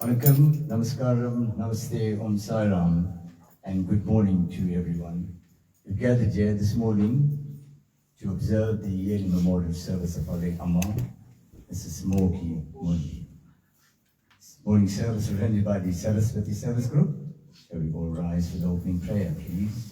Vanakkam, Namaskaram, Namaste, Om Sai Ram, and good morning to everyone. We've gathered here this morning to observe the yearly memorial service of our late Amma, Mrs. Moki Mundi. Morning service rendered by the Saraswati Service Group. Shall we all rise for the opening prayer, please?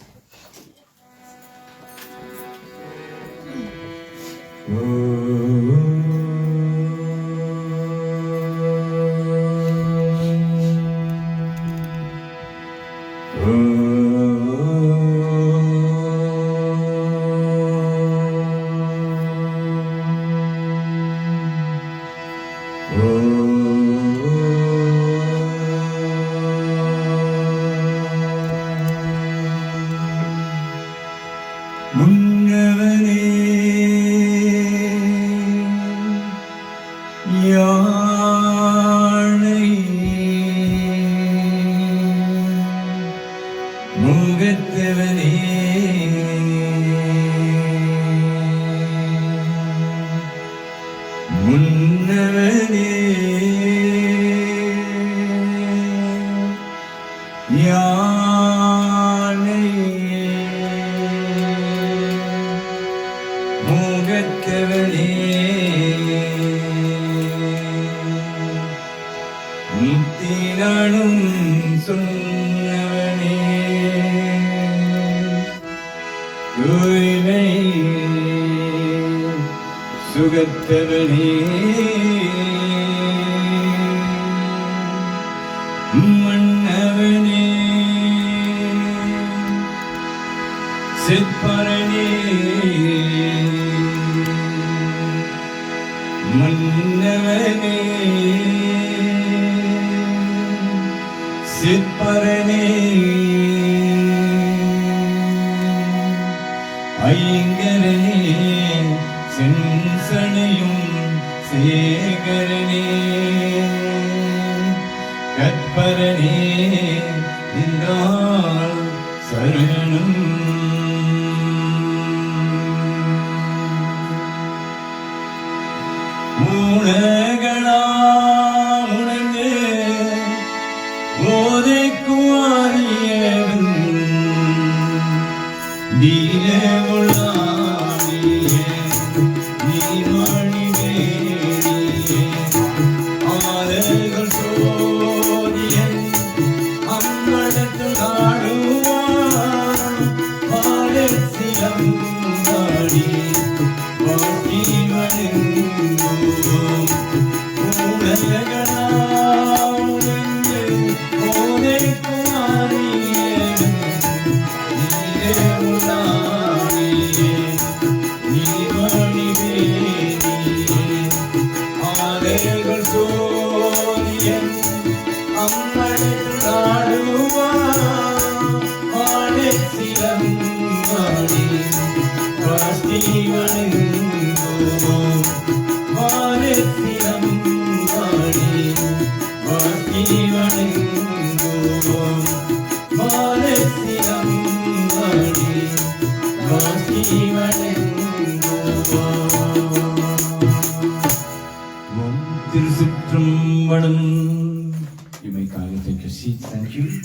You may kindly take your seat, thank you.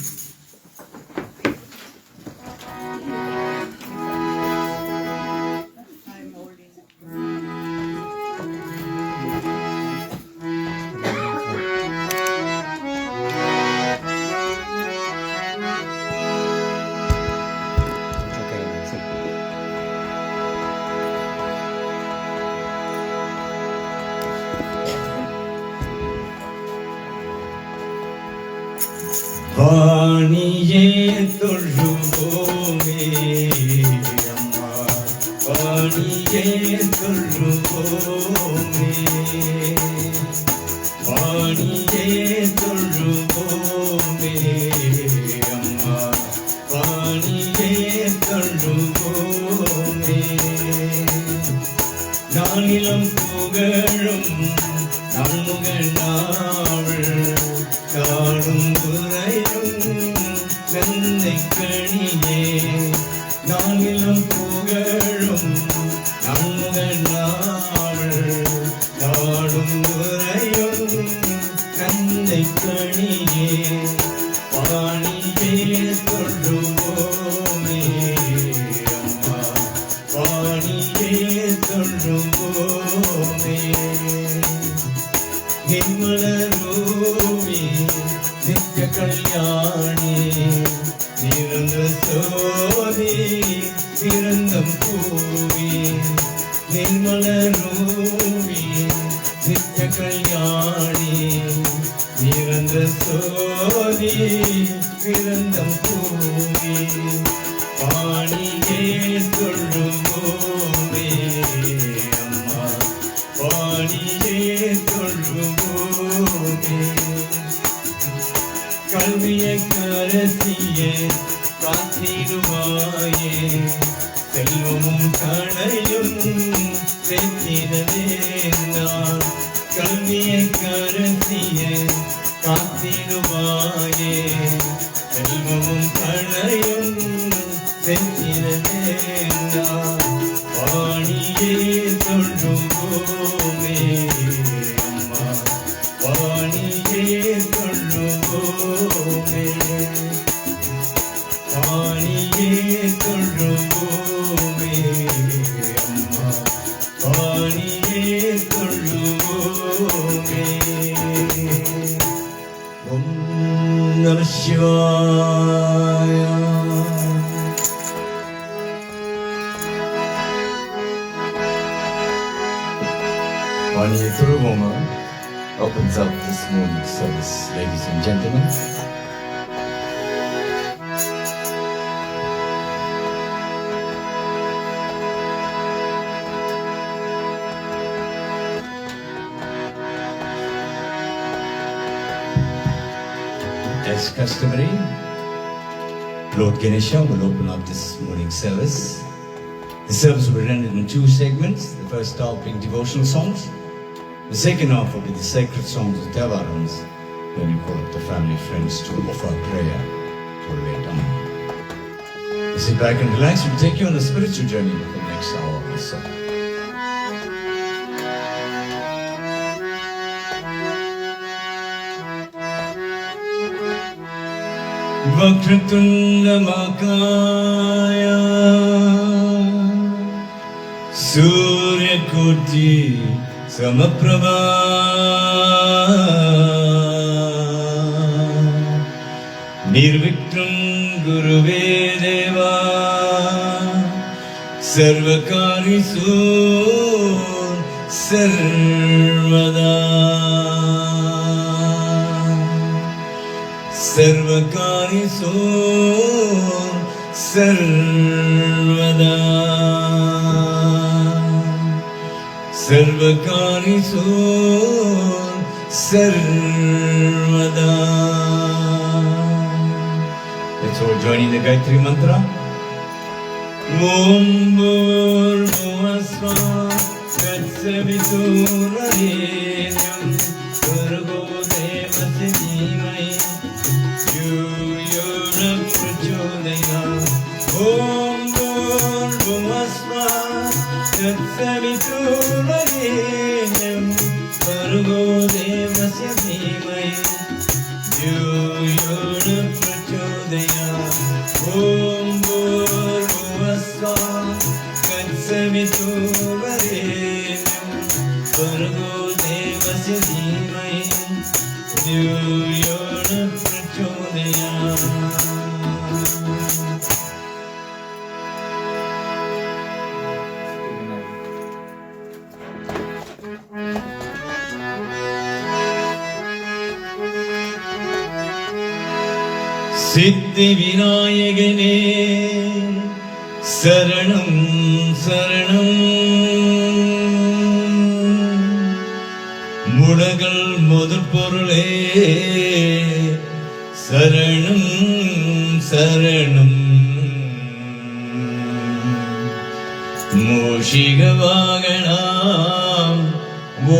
வாணியே தொழுவோமே அம்மா, வாணியே தொழுவோமே, வாணியே தொழுவோமே அம்மா, வாணியே தொழுவோமே. நானிலம் புகழும் நான்முகன் நாவல் காணும் குறையும் நன்னை கணியே. நானிலம் புகழும் நான்முகன் நாவல் காணும் குறையும் நன்னை இசைக்கணியே பாணியே தொழுவோமே அம்மா பாணியே தொழுவோமே நிர்மலரூபி நித்ய கல்யாணி நிரந்த சோதி நிரந்தம் பூவி நிர்மலரூபி நித்ய கல்யாணி நிரந்த சோதி நிரந்தம் பூவி பாணியே தொழுவோமே அம்மா பாணியே தொழுவோமே கல்வியை கரசியே காத்திடுவாயே செல்வமும் கணையும் சேர்த்திடவே நான் கல்வியை கரசியே காத்திடுவாயே செல்வமும் கணையும் சேர்த்திடவே நான் வாணியே தொழுவோமே அம்மா வாணியே தொழுவோமே வாணியே தொழுவோமே அம்மா வாணியே தொழுவோமே ஓம் நம சிவாய வாணியே தொழுவோமா opens up this morning's service, ladies and gentlemen. As customary, Lord Ganesha will open up this morning's service. The service will be rendered in two segments, the first half being devotional songs. The second half will be the sacred songs of Devarans, when we call up the family friends to offer prayer to our late Amma. Sit back and relax. We'll take you on a spiritual journey for the next hour or so. Vakratunda Makaya Surya Kuti Samaprabha Nirvikram Guruve Deva Sarvakarisu Sarvada Sarvakarisu Sarvada Sarvakarisu Sarvada. Let's all join in the Gayatri Mantra. Om Bhurvasvaha Tatsaviturvarenyam Bhargo Devasya Dhimai Dhyo Yo Na Prachodayat. Om Bhurvasvaha Tatsaviturvarenyam Bhargo Devasya Dhimai Dhyo Yo Na Prachodayat. Om Bhurvasvaha Tatsaviturvarenyam Bhargo Devasya Dhimai Dhyo Yo Na Prachodayat. சித்தி விநாயகனே சரணம் சரணம் முடகள் முதற் பொருளே சரணம் சரணம் மூஷிக வாகனாம்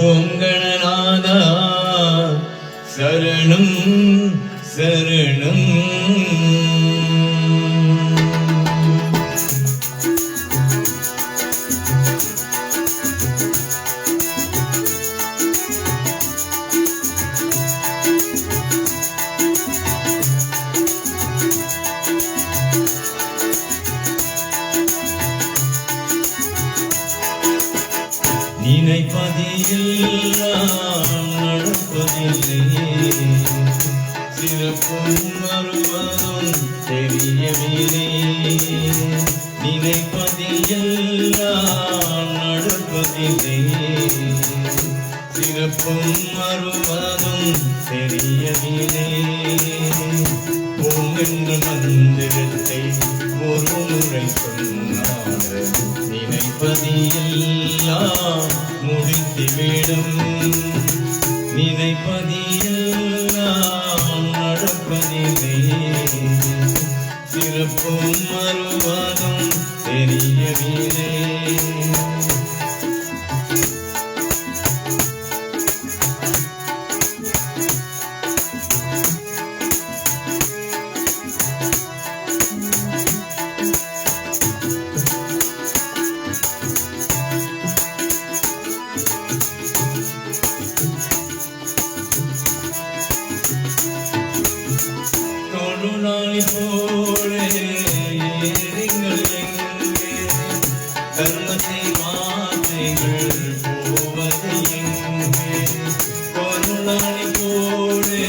ஓம் கணநாதா சரணம் சரணம். சிறப்பும் வருவதும் தெரியவில்லை. நினைப்பதியெல்லாம் நடப்பதில்லை. சிறப்பும் வருவதும் தெரியவில்லை. ஓம் என்ற மந்திரத்தை ஒரு முறை சொன்னார், நினைப்பதியெல்லாம் முடித்துவிடும். நினைப்பதியெல்லாம் நடப்பதில்லை. சிறப்பும் வருவதும் தெரியவில்லை. தொழுநாளி போலே ஏறுங்கள் எங்கே, தர்மத்தை வார்த்தைகள் போவது எங்கே. தொழுநாளி போலே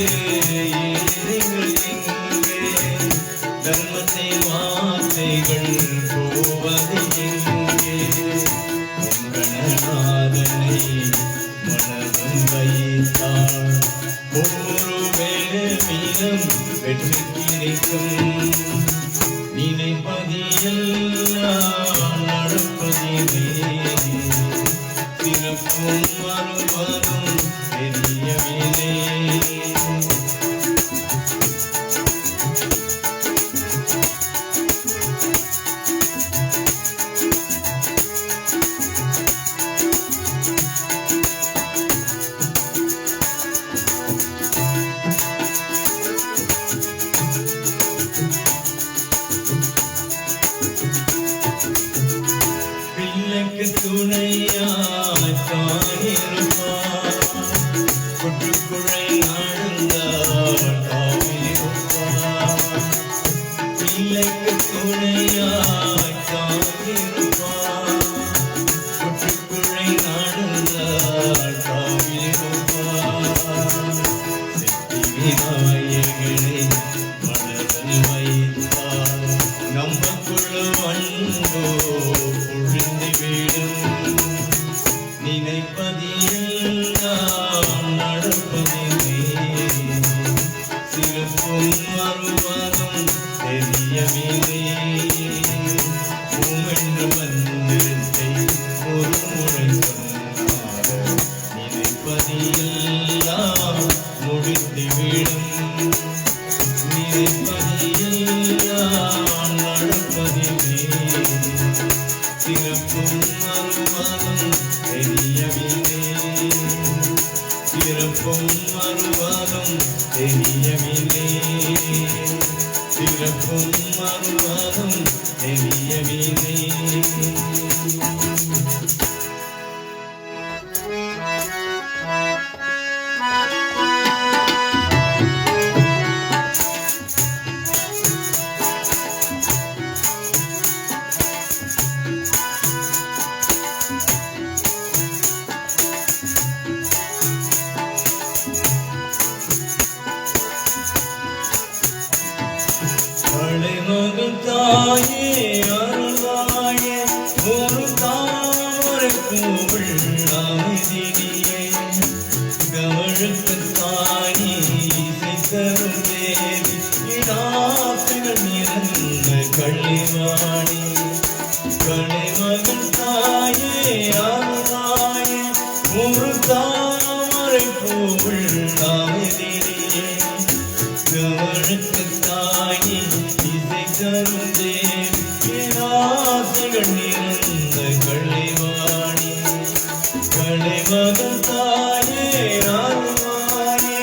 ஏறுங்கள் எங்கே, தர்மத்தை வார்த்தைகள் போவது எங்கே. உங்களாதனை மனதும் வைத்தாள், ஒவ்வொரு வேலையிலும் வெற்றி கிடைக்கும். நினைப்பதியெல்லாம் நடப்பதில்லை. சிறப்பும் வருவதும் தெரியவில்லை. பிள்ளைக்கு துணையாய் தாயிருப்பார், குற்றுக்குழை நடந்தால் காவிருப்பார். பிள்ளைக்கு துணையாய் தாயிருப்பார், குற்றுக்குழை நடந்தால் காவிருப்பார். விநாயகனை மனதில் வைத்தார், நமக்குள்ள அன்போ பொழிந்துவிடும். நினைப்பதியெல்லாம் நடப்பதில்லை. சிறப்பும் வருவதும் தெரியவில்லை. ஓம் என்ற மந்திரத்தை ஒரு முறை சொன்னார், நினைப்பதியெல்லாம் முடித்துவிடும். நினைப்பதியெல்லாம் நடப்பதில்லை. சிறப்பும் வருவதும் தெரியவில்லை. சிறப்பும் வருவதும் தெரியவில்லை. சிறப்பும் வருவதும் தெரியவில்லை. மகள் தாயே அருளாயே, ஒரு தாமரை பூவில் அமைதியே. கவழுக்கு தாயே இசை தரும் தேவி, இடாசுகள் நிறைந்த கள்ளிவாணி. கலைமகள் தாயே அருளாயே, ஒரு தாமரை பூவில் அமைதியே. கவழுக்கு தாயே இசை தரும் தேவி, ஆசைகள் நிறைந்த கள்ளிவாணி. கலைமகள் தாயே அருளாயே.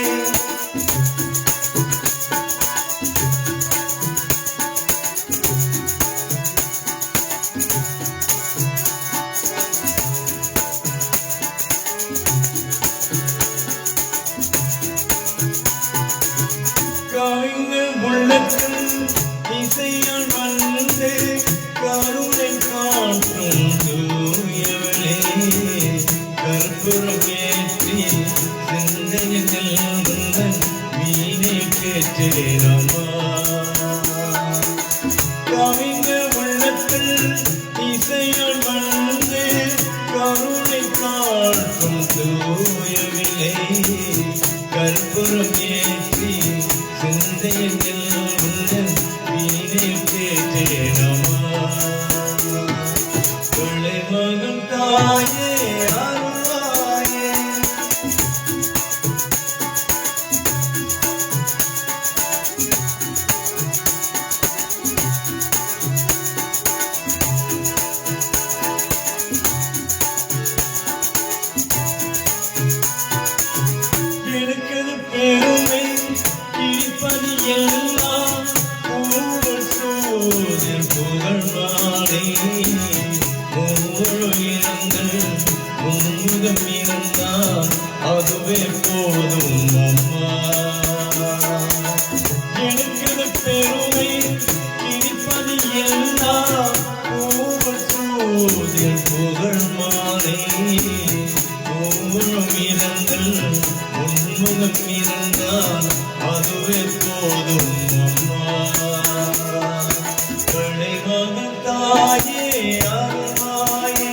கவிஞர் உள்ளத்தில் இசையால் வந்து கருணை காட்டும் தூயவளே. கற்பூரம் ஏற்றி சிந்தையில் முந்தன் வீணைக்கு கேட்டேனம்மா கவிந்த உள்ளத்தில் இசையால் வந்து கருணை காட்டும் தூயவில்லை கற்பூரம் ஏற்றி சிந்தையில் உள்ள வீணை கேட்டேனம்மா கொள்ளை மகன் தாயே அருள்வாயே இருக்கிறது பெருமை கிழிப்பது எல்லாம் புகழ் சூதில் புகழ் மாறி முழு இரங்கள் முன்முகம் இருந்தால் அதுவே போதும் அம்மா இருக்கிறது பெருமை கிழிப்பது எல்லாம் புகழ் சூதில் புகழ் மாறி முழு இரங்கள் முன்முகம் இருந்தால் அதுவே போதும் அம்மா களைமகன் தாயே அருள்வாயே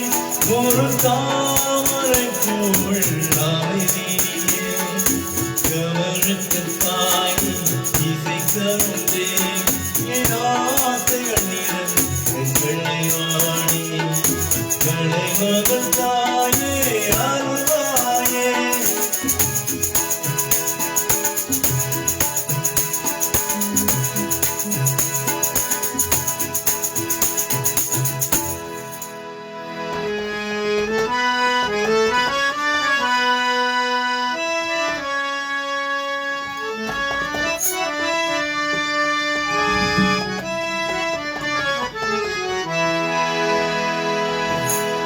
ஒரு தாமரை போல் நீயே கவனத்து தாய் இசை கருந்தே என் ஆசைகள் நிறங்களை வாணி களைமகன் தாயே அருள்வாயே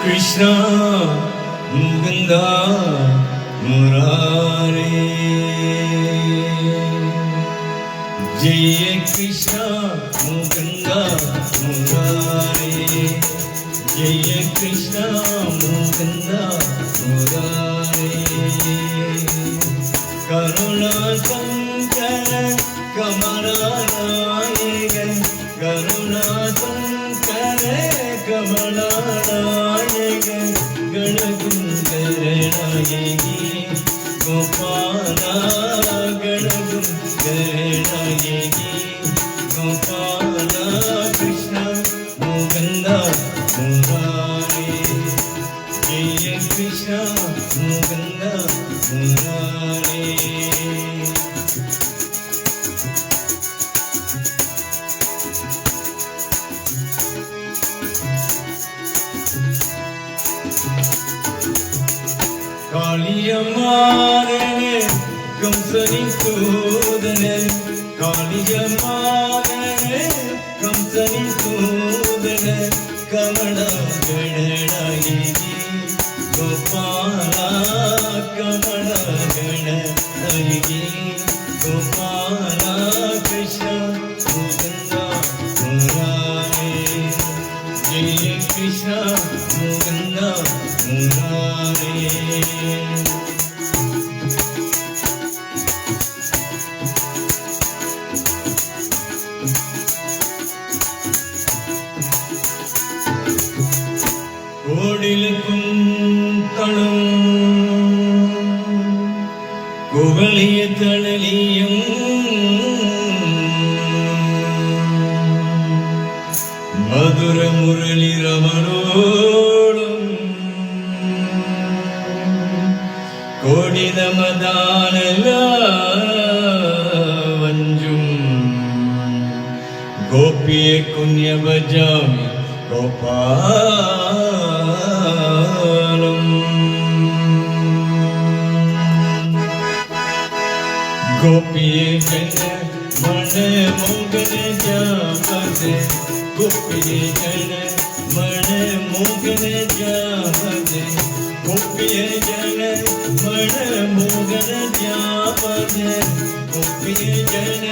कृष्णा मुकुंदा मुरारे जय कृष्णा मुकुंदा मुरारे जय कृष्णा मुकुंदा मुरारे करुणा शंकर कमलानायक करुणा शंकर कमलानायक गणगुंगरनायकी गोपाला गणगुंगरनायकी गोपाला कृष्ण मुकुंदा मुरारे जय कृष्ण मुकुंदा मुरारे காளியம்மானே கம்சனின் தூதனே காளியம்மானே கம்சனின் தூதனே கமலா கணநாயகி கோபாலா கமலா கணநாயகி கோபாலா கிருஷ்ண முகுந்தா முராரே ஜெய கிருஷ்ண முகுந்தா முராரே கோடிலுக்கும் தனம் குவலிய தழலியும் மதுர முரளி ரமணோடும் கோடிதமதானல வஞ்சும் கோபிய குன்ய பஜாமி கோபாலம் गोपिये जन मन मोगन जामदे गोपिये जन मन मोगन जामदे गोपिये जन मन मोगन जामदे गोपिये जन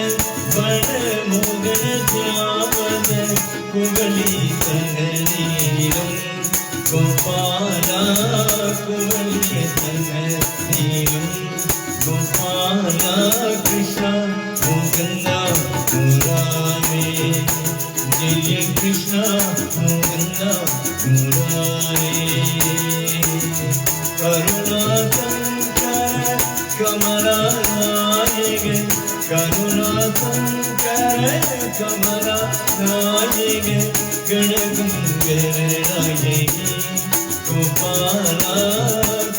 मन मोगन जामदे कुवली तननीरम गोपाला कुवली तननीरम गोपाला कृष्ण मुकुंदा नायक करुणा संकर कमला नायक गण गंगर नायक गोपाला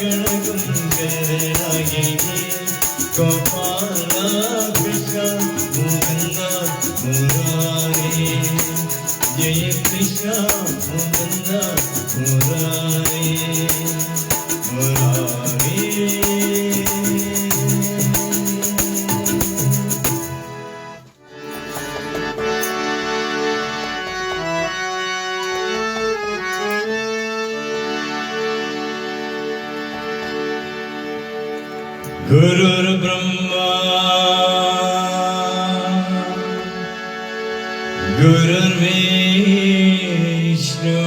गण गंगर नायक गोपाला कृष्ण मुकुंदा मुरारी जय कृष्ण मुकुंदा मुरारी मुरारी गुरुर् ब्रह्मा गुरुर्विष्णु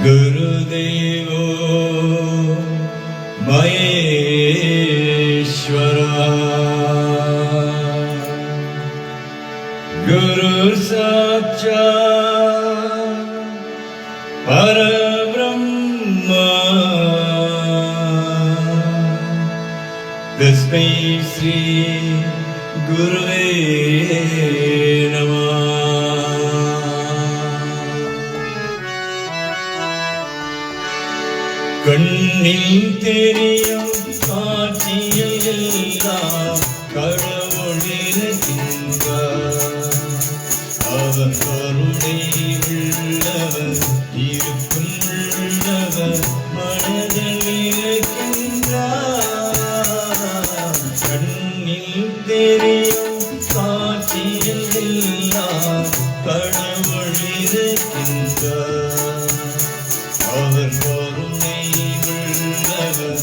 गुरुदेवो महेश्वरा गुरुर् साक्षात् परब्रह्मा तस्मै श्री गुरुवे नमः கண்ணில் தெரியும் காட்சியில் எல்லாம் கடவுளிருக்கின்றார் அவர் கருணை உள்ளவர் இருக்கும் உள்ளவர் மனதில் இருக்கின்றார் கண்ணில் தெரியும் காட்சியில் எல்லாம் கடவுளிருக்கின்றார் அவர் கருணை உள்ளவர்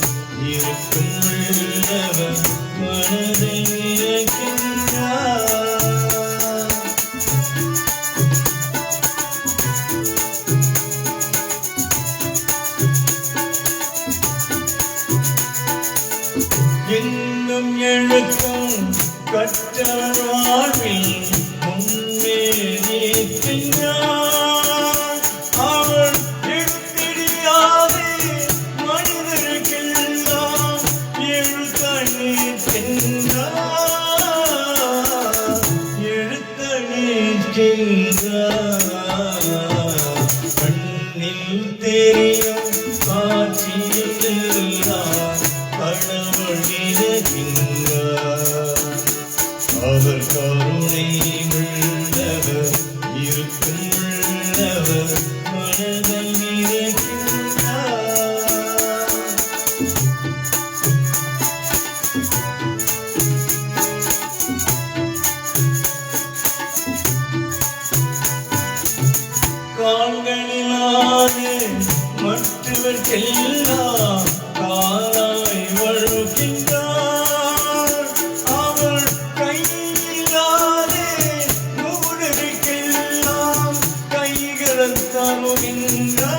இருக்கும் உள்ளவர் மனதில் இருக்கின்றார் என்னும் எழுத்தும் கற்றவர் வாழ்வில் முன்னே நிற்கின்றார் அவர் எழுத்தறியாதே மனிதருக்கெல்லாம் எழுத்தணிக்கின்றார் கண்ணில் தெரியும் காட்சியெல்லாம் கடவுள் இருக்கின்றார் அவர் கருணை உள்ளவர் இருக்கும் உள்ளவர் மனதில் இருக்கின்றார் கால்களிலான மற்றவர்க்கெல்லாம் காலாய் வழுக்கின்றார் அவர் கையிலானே மூடருக்கெல்லாம் கைகள் தருகின்றார்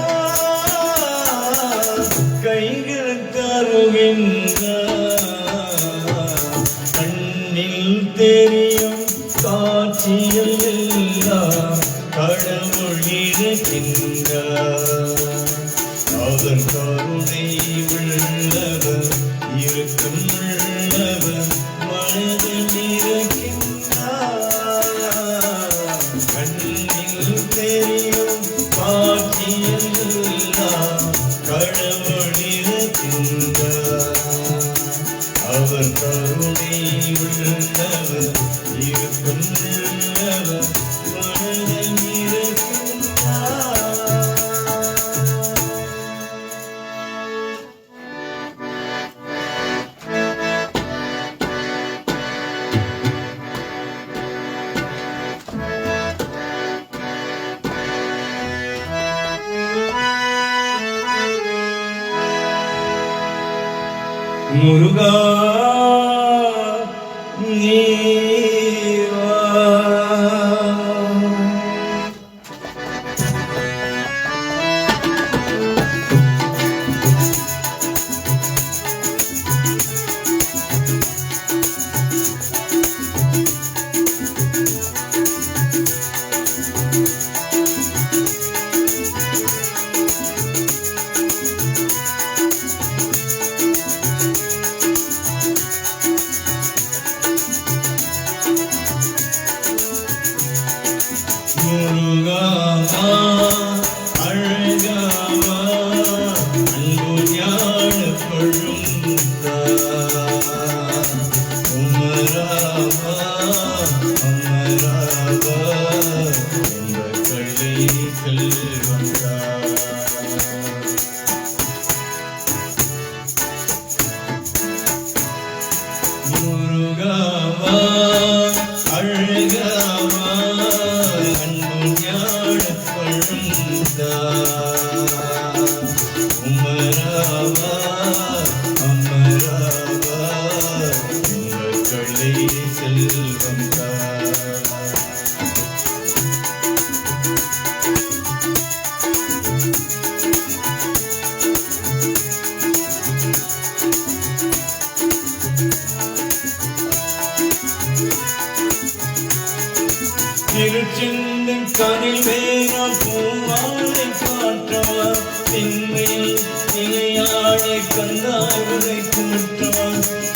கைகள் தருகின்றார் கண்ணில் தெரியும் காட்சியில் எல்லாம் கடவுள் இருக்கின்றார் அவர் கருணை உள்ளவர் இருக்கும் உள்ளவர் மனதில் இருக்கின்றார் கண்ணில் தெரியும் காட்சியில் எல்லாம் கடவுள் இருக்கின்றார் அவர் கருணை உள்ளவர் இருக்கும் உள்ளவர் மனதில் இருக்கின்றார் முருகா நீவா உமராவா அமராவா எங்கள் கள்ளை செல்வந்தா. முருகாவா அழகாவா அன்பு ஞான கொழுந்தா. உமராவா அமராவா எங்கள் கள்ளை செல்வந்தா. திருச்செந்தன் கனில் வேணா பூவாழை காற்றவா திண்மையில் நிலையாழை கந்தாய் உரை கூற்றவா.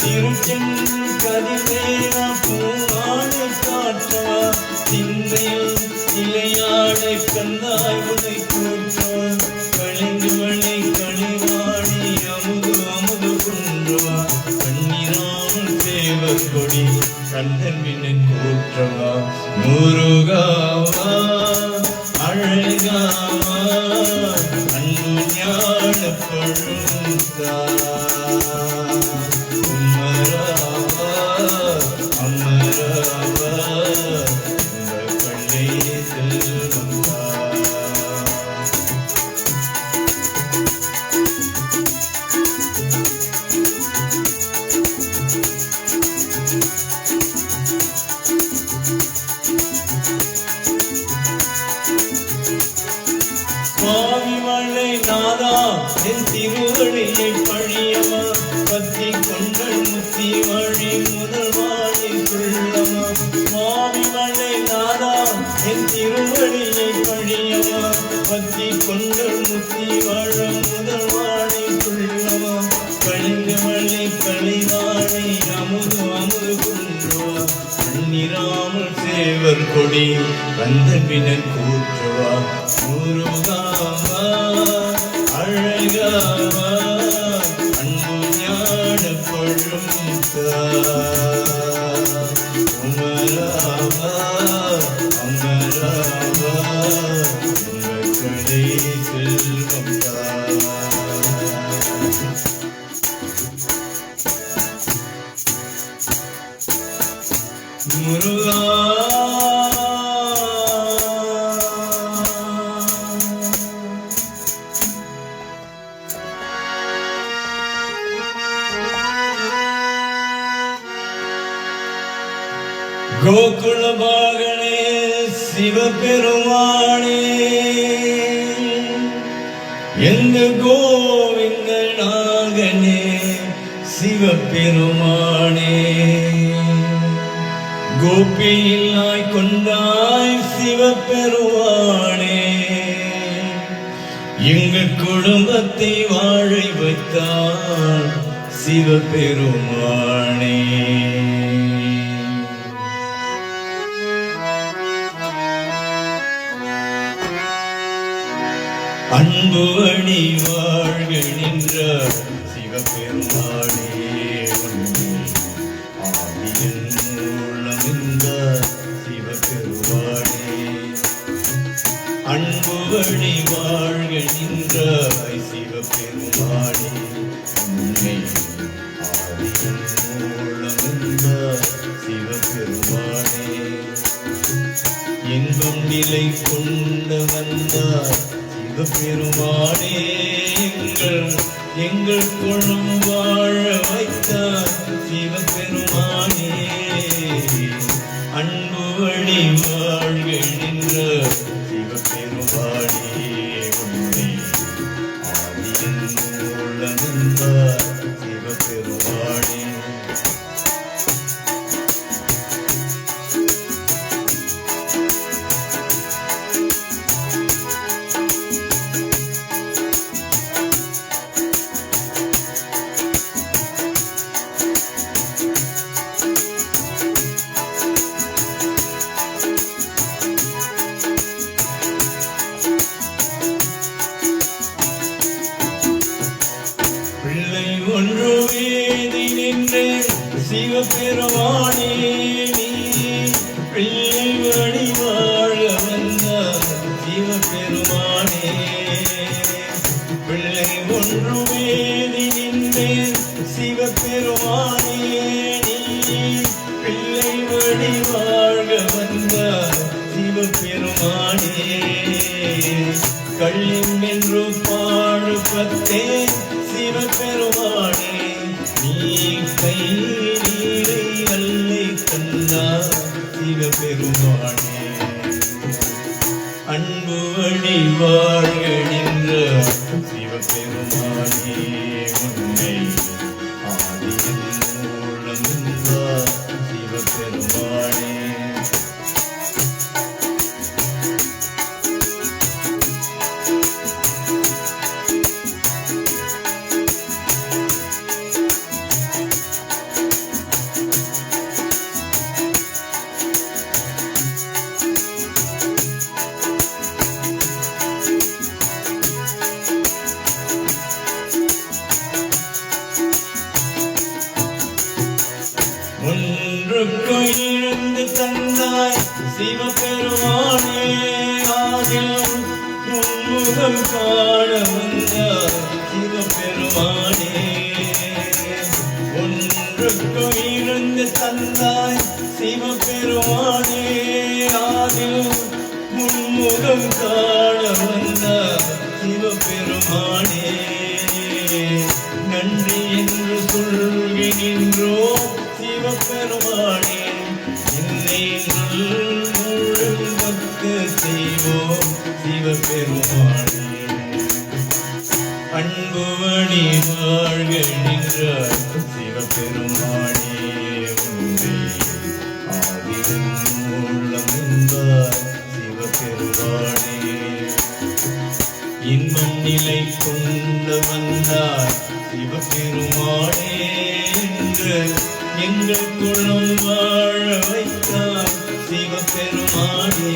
திருச்செந்தன் கனில் வேணா பூவாழை காற்றவா திண்மையில் நிலையாழை கந்தாய் உரை கூற்றவா. களைந்து வளை களிவாணி அமுது அமுது குன்றவா கண்ணீராமல் சேவர் கொடி கண்ணன் விண்ணன் கூற்றவா. முருகாவா அழகாவா அன்பு ஞான கொழுந்தா. உமராவா அமராவா எங்கள் கள்ளை செல்வந்தா. சுவாமி மழை நாதா என் திருவடியை பழியமா பத்தி கொண்டல் முத்தி வழி முதல் வாழி சொல்லமா. சுவாமி மழை நாதா என் திருவடியை பழியமா பத்தி கொண்டல் முத்தி வாழ முதல் வாழி சொல்லமா. கழிந்து மழை கழிவாழை அமுது அமுது குன்றுவா கண்ணீராமல் சேவர் கொடி கந்தன் வினன் கூற்றுவா. முருகாவா அழகாவா அன்பு ஞான கொழுந்தா. உமராவா அமராவா எங்கள் கள்ளை செல்வந்தா. முருகா கோகுல பாகனே சிவபெருமானே எந்த கோவிந்த நாகனே சிவபெருமானே. கோபியில்லாய் கொண்டாய் சிவபெருமானே எங்கள் குடும்பத்தை வாழை வைத்தார் சிவபெருமானே. அன்பு வழி வாழ்க நின்ற சிவபெருமானே ஆதியன் மூலமிந்த சிவபெருமானே. அன்பு வழி வாழ்க நின்ற சிவபெருமானே உண்மை ஆதியன் மூலமிந்த சிவபெருமானே. இன்பம் நிலை கொண்டு வந்தார் சிவபெருமானே எங்கள் கொள்ளும் வாழ் சிவபெருமானே நீ பிள்ளை வழி வாழ வந்தார் சிவபெருமானே பிள்ளை ஒன்றுமேதி நின்றேன் சிவபெருமானே நீ பிள்ளை வழி வாழ வந்தார் சிவபெருமானே கள்ளின் என்று பாடுபத்தேன் சிவபெருமானே நீ கை நீரை அல்லை தந்தார் சிவபெருமானே அன்பு வழி வாழ்கின்ற சிவபெருமானே உன்னை ஆதியின் மூலம் என்றார் சிவபெருமானே ஒன்றுக்கு இருந்து தந்தாய் சிவபெருமானே ஆதில் முன்முகம் காண வந்தார் சிவபெருமானே ஒன்றுக்கு இருந்து தந்தாய் சிவபெருமானே ஆதில் முன்முகம் காண வந்தார் சிவபெருமானே நன்றி என்று சொல்கின்றோம் சிவபெருமானே என்னை முழுவத்து செய்வோம் சிவபெருமானே அன்பு வழி வாழ்கின்றார் சிவபெருமானே உன்னை ஆதியின் மூலம் என்றார் சிவபெருமானே இன்பம் நிலை கொண்டு வந்தார் சிவபெருமானே என்று எங்கள் குலம் வாழ வைத்தார் சிவபெருமானே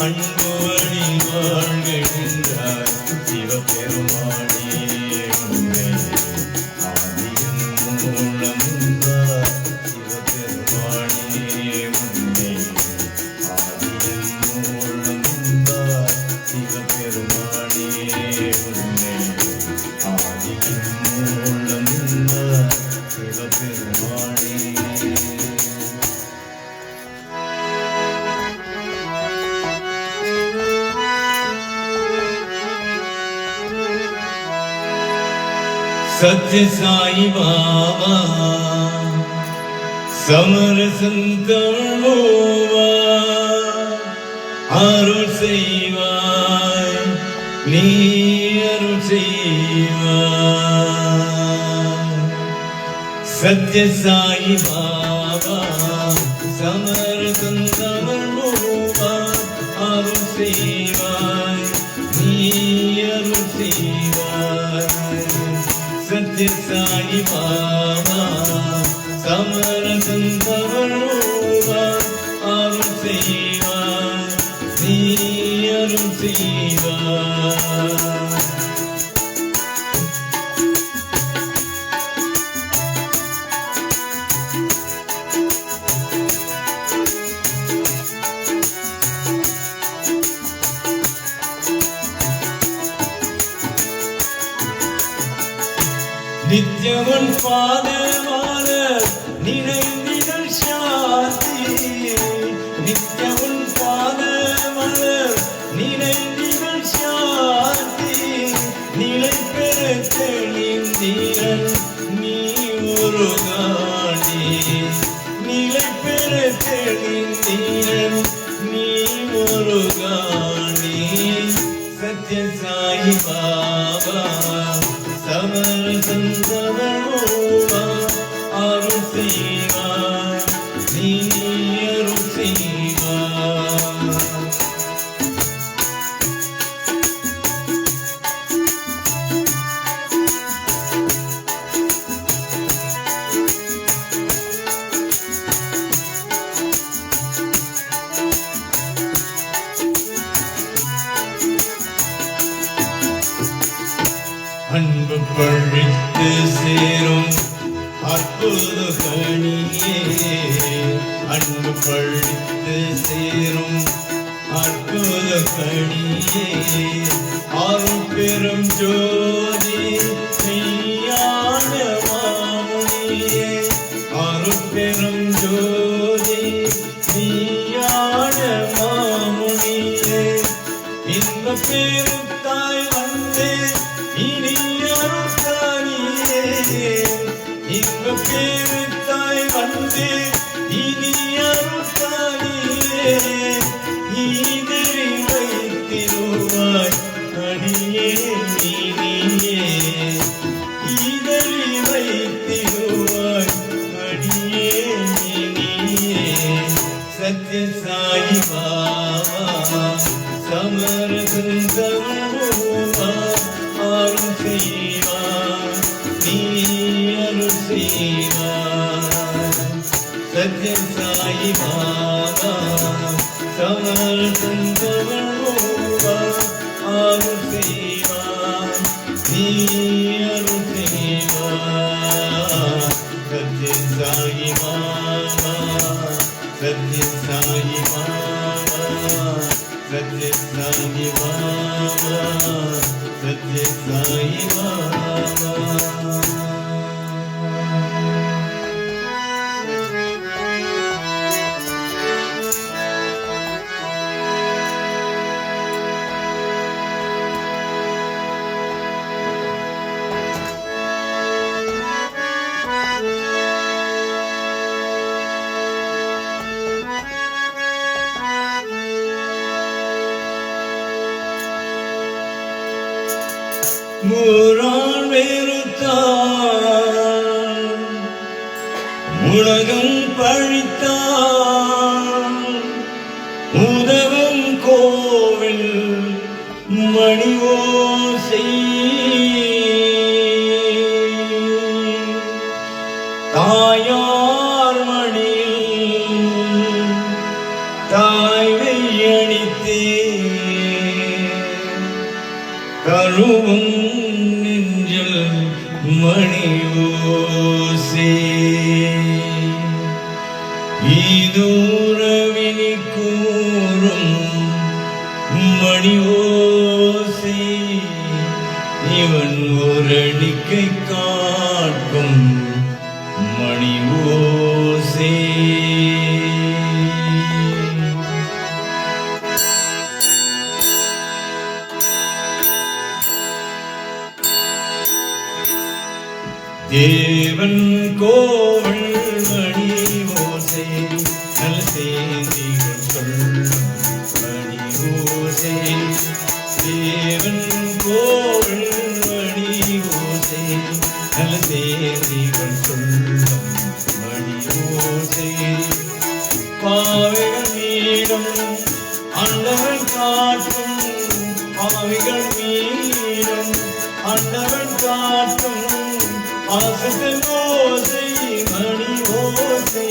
அன்பு வழி வாழ்கின்றார் சிவபெருமானே உன்னை ஆதியின் மூலம் என்றார் சிவபெருமானே உன்னை ஆதியின் மூலம் என்றார் சிவபெருமானே உன்னை ஆதியின் மூலம் என்றார் சிவபெருமானே सत्य साई बाबा समरसंतोवा அருள் செய்வாய் நீ அருள் செய்வாய் சத்ய சாயி பாபா சமரசந்தமர்மோவா அருள் செய்வாய் நீ அருள் செய்வாய் सत्य साई बाबा समरसंतमर्मोवा अरुள் செய்வாய் நீ அருள் செய்வாய் நித்யவன் பாதமான நினைந்திடல் சாந்தி நித்யவன் பாதமான நினைந்திடல் சாந்தி நிலை பெற தெளிந்தீரன் நீ ஒரு காணி நிலை பெற தெளிந்தீரன் நீ ஒரு காணி சத்ய சாயி பாபா समरसंतमर्मोवा अरुள் செய்வாய் நீ அருள் செய்வாய் அன்பு பழித்து சேரும் அற்புத கனியே அன்பு பழித்து சேரும் அற்புத கனியே அருள் பெரும் ஜோதி மெய்யான மாமுனியே அருள் பெரும் ஜோதி மெய்யான மாமுனியே இந்த பெருத்தாய் வந்தே இனி அருள்தானியே இந்த பெருத்தாய் வந்தே இனி அருள்தானியே இதழி வைத்திருவாய் அடியே நீயே இதழி வைத்திருவாய் அடியே நீயே சத்ய சாயி பாபா சமரகுந்தருவா அருள் செய்வார் நீ அருள் செய்வார் சத்ய சாயி பாபா சமரகுந்தருவா அருள் செய்வார் நீ அருள் செய்வார் சத்ய சாயி பாபா சத்ய சாயி பாபா சத்ய சாயி பாபா சத்ய சாயி பாபா மூரான் வெறுத்தான் உலகம் பழித்தான் உதவும் கோவில் மணி ஓசை தாயார் மணியில் தாய்வை அணித்தே கருவும் நெஞ்சில் மணி ஓசை இதூரவினி கூறும் மணி ஓசை இவன் ஓரடிக்கை காட்டும் மணி ஓசை தேவன் கோவில் மணி ஓசை நல்ல செய்திகள் சொல்லும் மணி ஓசை தேவன் கோவில் மணி ஓசை நல்ல செய்திகள் சொல்லும் மணி ஓசை பாவைகள் மீதும் ஆண்டவன் காட்டும் பாவைகள் மீதும் ஆண்டவன் காட்டும் ஆசத்தன் ஓசை மணி ஓசை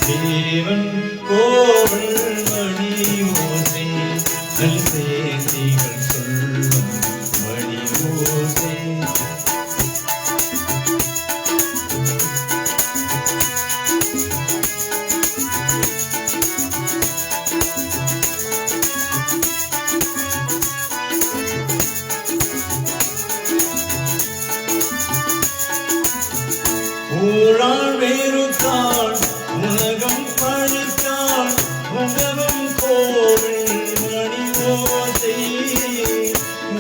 தேவன் கோவில் மணி ஓசை நல் செய்திகள் சொல்லும் மணி ஓசை ஊரான் வேறுத்தான் உலகம் பழித்தான் உதவும் கோவில் மணி ஓசை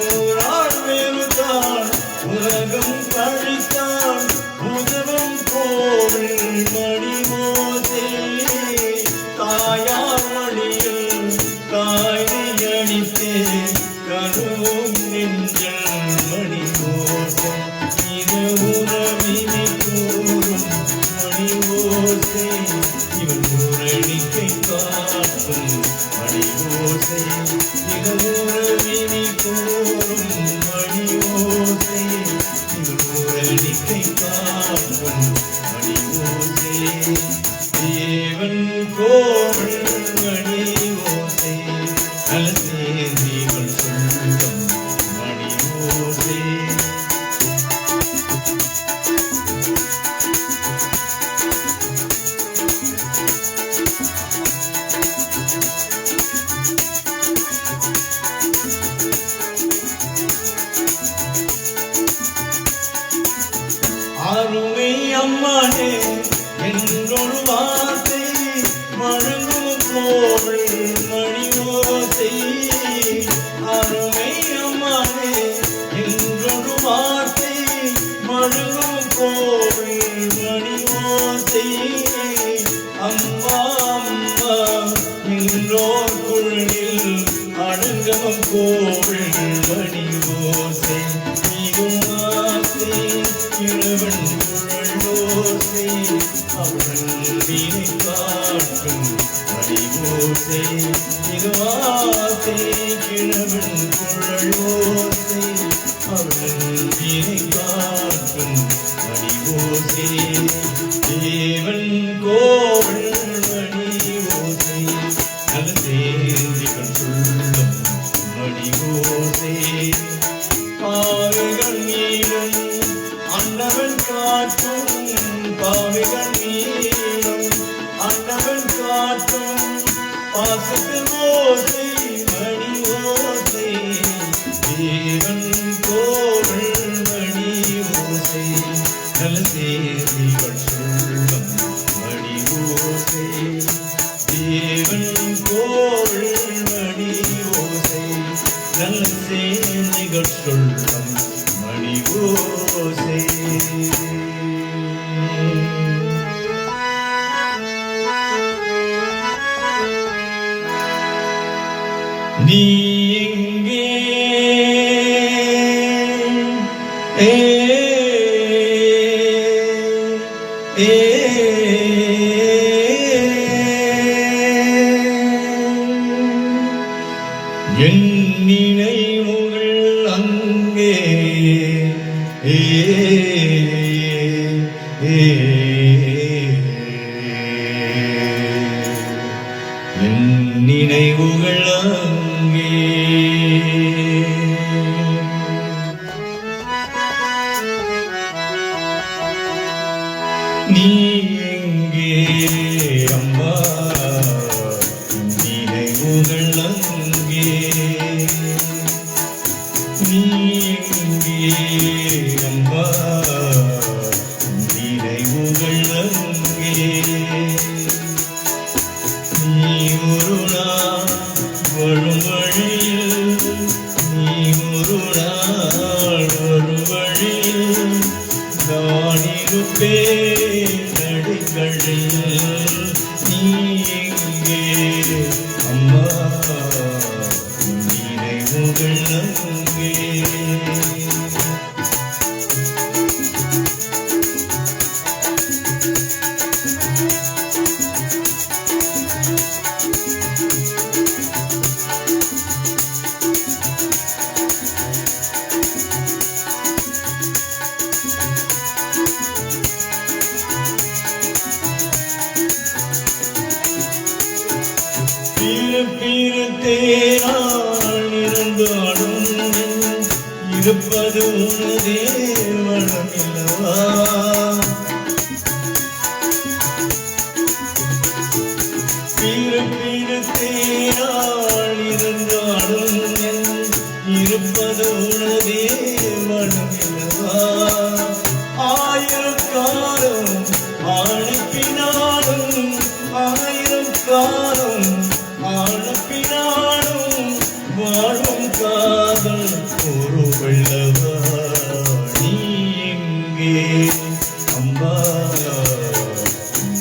ஊரான் வேறுத்தான் உலகம் பழித்தான் உதவும் கோவில் மணி ஓசை தாயார் மணியில் தாயை அணித்தே கருவும் நெஞ்சல் மணி ஓசை இது உறவினை கூறும் மணி ஓசை இவன் ஊரடிக்கை காட்டும் மணி ஓசை இது உறவினை கூறும் மணி ஓசை இவன் ஊரடிக்கை காட்டும் மணி ஓசை தேவன் கோவில் மணி ஓசை நல்ல செய்திகள் சொல்லும் மணி ஓசை அருமை அம்மானே என்றொரு வார்த்தை மழங்கும் கோவில் மணி ஓசை. அருமை அம்மானே என்றொரு வார்த்தை மழங்கும் கோவில் மணி ஓசை. அம்மா அம்மா என்றோர் குழலில் அடங்கவும் கோவில் மணி ஓசை. இளவன் குழலோசை அவன் வீணை காட்டும் மணிவோசை. இதுவாசை கிழவன் குழலோசை அவன் வீணை காட்டும் மணிவோசை. தேவன் கோவில் மணி ஓசை நல்ல சேந்திகள் சொல்லும் மணி ஓசை. பாவைகள் நீளும் அண்டவன் காட்டும் பாவைகள் நீளும் அண்டவன் காட்டும் பாசத்தின் ஓசை மணி ஓசை. தேவன் கோவில் மணி ஓசை நல்ல சேதிகள் சொல்லும் மணி ஓசை. தேவன் கோவில் மணி ஓசை நல்ல சேதிகள் சொல்லும் மணி ஓசை. நீ எங்கே என் நினைவுகள் அங்கே என் நினைவுகள் அங்கே. நீ எங்கே அம்மா நினைவுகள் அங்கே. நீ எங்கே அம்மா நினைவுகள் அங்கே. நீ ஒரு நாள் வரும் வழியில் நீ ஒரு நாள் வரும் வழியில் நான் இருப்பேன் நடுக்கழியில். நீ எங்கே அம்மா நினைவுகள் அங்கே. பிறத்தேனால் இருந்தாலும் இருப்பது உனதே வளமில்லவா. பிறத்தேனால் இருந்தாலும் இருப்பது உனதே வளமில்லவா. ஆயிரம் காலம் அனுப்பினாலும் ஆயிரம் காலம் அனுப்பினாலும் வாழும் காதல் ஒரு வெள்ளவா. நீ எங்கே அம்மா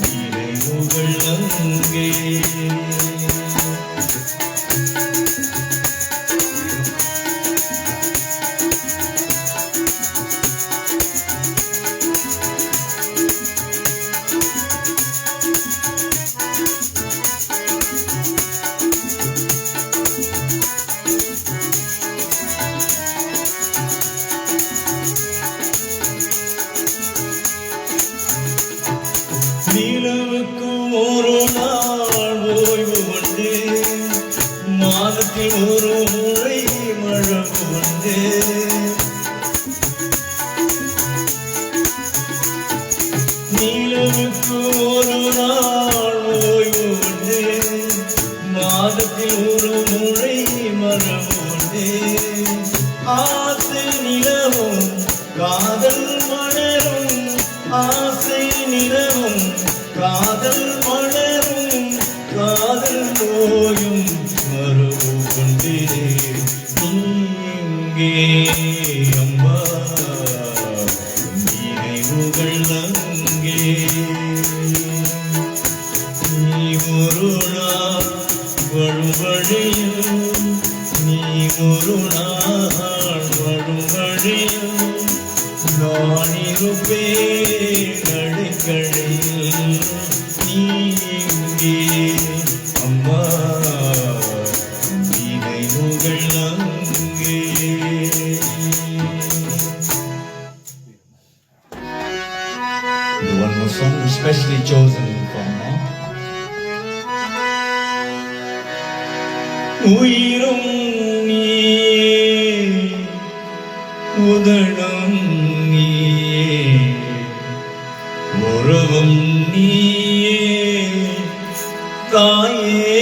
நினைவுகள் அங்கே. நிலவுக்கு ஒரு நாள் ஓய்வு உண்டு மாதத்தில் ஒரு முறை மழை உண்டு. நிலவுக்கு ஒரு நாள் ஓய்வு உண்டு மாதத்தில் ஒரு முறை மழை உண்டு. ஆசை நிலவும் காதல் மலரும் ஆசை நிலவும் காதல் மலரும் காதல் நோயும் மறுவு கொண்டே நீங்கே அம்மா நினைவுகள் அங்கே நீ ஒரு நாள் வரும் வழியில் நீ ஒரு நாள் வரும் வழியில் நான் இருப்பேன் நடுக்கடையில் நீ இங்கே அம்மா நினைவுகள் அங்கே. The one more song especially chosen from உயிரும் நீயே உதடும் நீயே உறவும் நீயே தாயே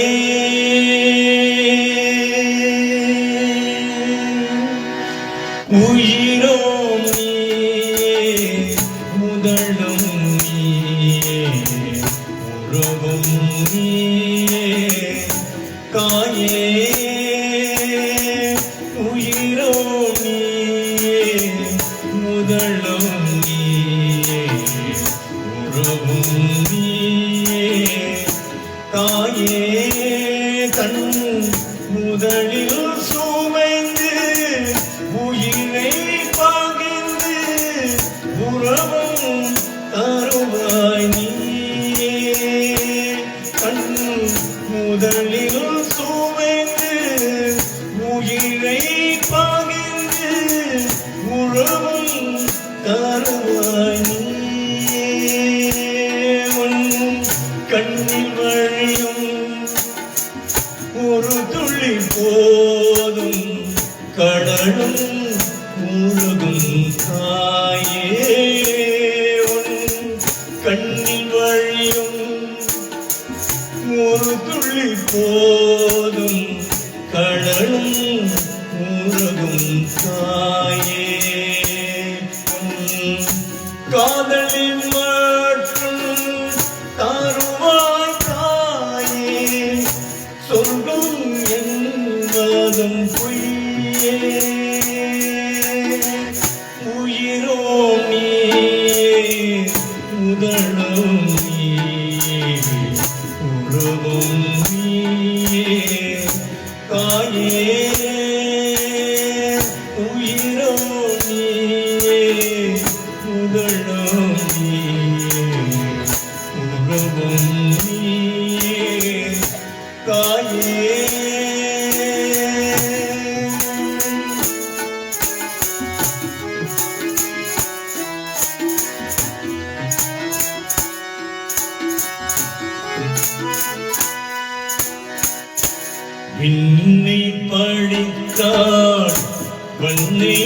உயிரும் நீயே உதடும் நீயே உறவும் நீயே தாயே உயிரோ நீயே முதலும் நீயே உறவும் நீயே தாயே தன் முதலில் சுமைந்து உயிரை பகிர்ந்து உறவும் தருவாய் நீயே தன் முதலில் சுமைந்து உயிரை பகிர்ந்து உறவும் தருவாய் நீயே உன் கண்ணில் வழியும் ஒரு துளி போதும் கடலும் உருகும் தாயே உன் கண்ணில் வழியும் ஒரு துளி போதும் கடலும் உருகும் தாயே காதலின் மற்றும் தருவாய் தாயே சொர்க்கம் என்பதும் பொய்யே உயிரோ நீயே உதடும் நீயே உறவும் நீயே தாயே உயிரோ நீயே உதடும் நீயே உறவும் நீயே தாயே. விண்ணை படித்தான் வண்ணை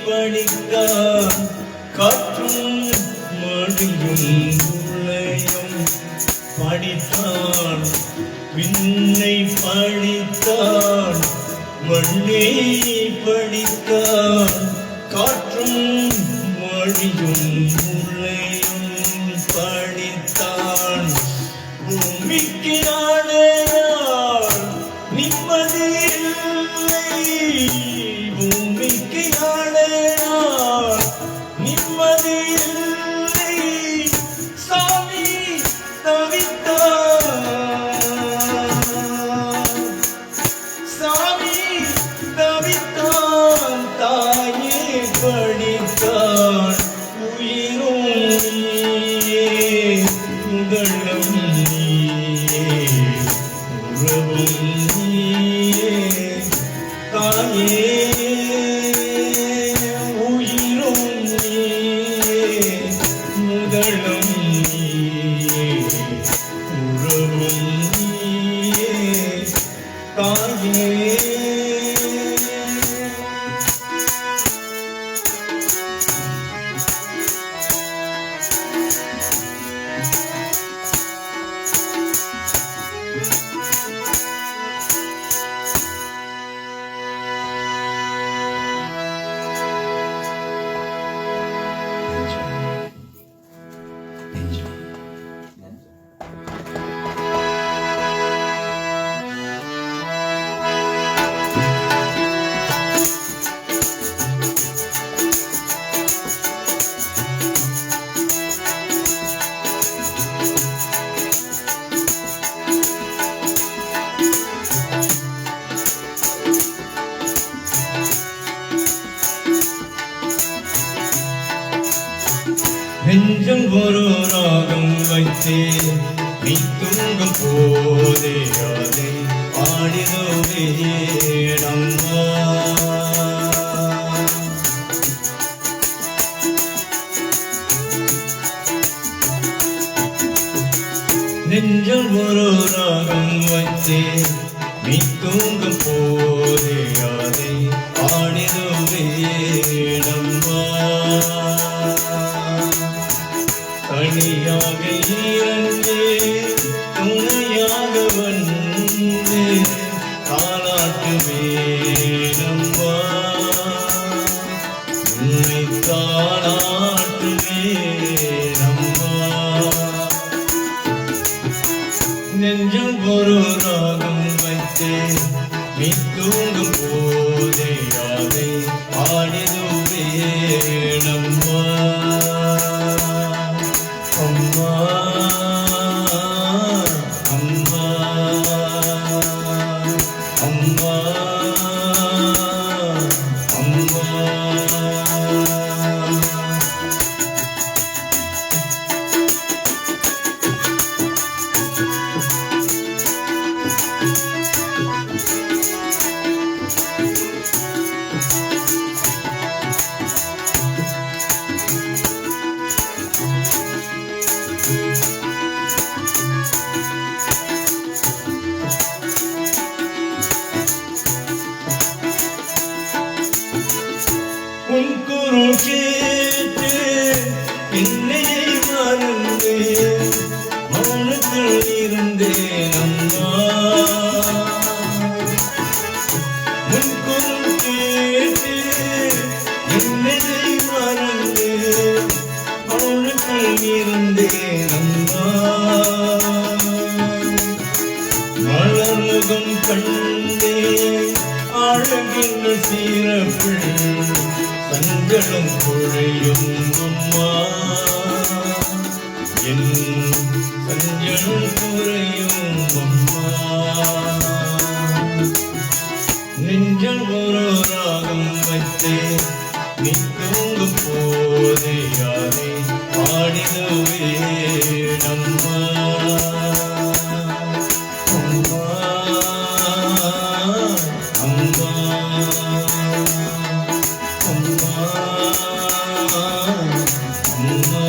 படித்தான் காற்றும் மடியும் உள்ளையும் படித்தான் விண்ணை படித்தான் வண்ணை படித்தான் காற்றும் மடியும் உள்ளையும் படித்தான் பூமிக்கு நாளையாள் நிம்மதி இல்லை பூமிக்கு நாளையாள் நிம்மதி இல்லை சாமி தவித்தான் சாமி தவித்தான் தாயே படித்தான் உயிரும் நீயே உதடும் நீயே உறவும் நீயே தாயே உயிரும் நீயே முதலும் நீயே உறவும் நீயே தாயே. நெஞ்சம் ஒரு ராகம் வைத்தே நீ தூங்கும் போதே அதை பாடிடுவேனம்மா. நெஞ்சம் ஒரு ராகம் வைத்தே நீ தூங்கும் போதே அதை பாடிடுவேனம்மா. தனியாக இறந்தே துணையாக வந்து தாளாட்டுவேனம்மா. உன்னை தாளாட்டுவேனம்மா. நெஞ்சம் ஒரு ராகம் வைத்தே நீ தூங்கும் போதே அதை பாடிடுவேனம்மா. அம்மா அம்மா அம்மா அம்மா. உன் குரல் கேட்டு என்னையை மறந்து மௌனத்தில் இருந்தேன் அம்மா. உன் குரல் கேட்டு என்னையை மறந்து மௌனத்தில் இருந்தேன் அம்மா. மலர்முகம் கண்டே அழகின் சிறப்பில் சஞ்சலம் குறையும் அம்மா. என் சஞ்சலம் குறையும் அம்மா. நெஞ்சல் ஒரு ராகம் வைத்தே நீ தூங்கும் போதே யாரை பாடிடுவேனம்மா. அம்மா அம்மா அம்மா அம்மா.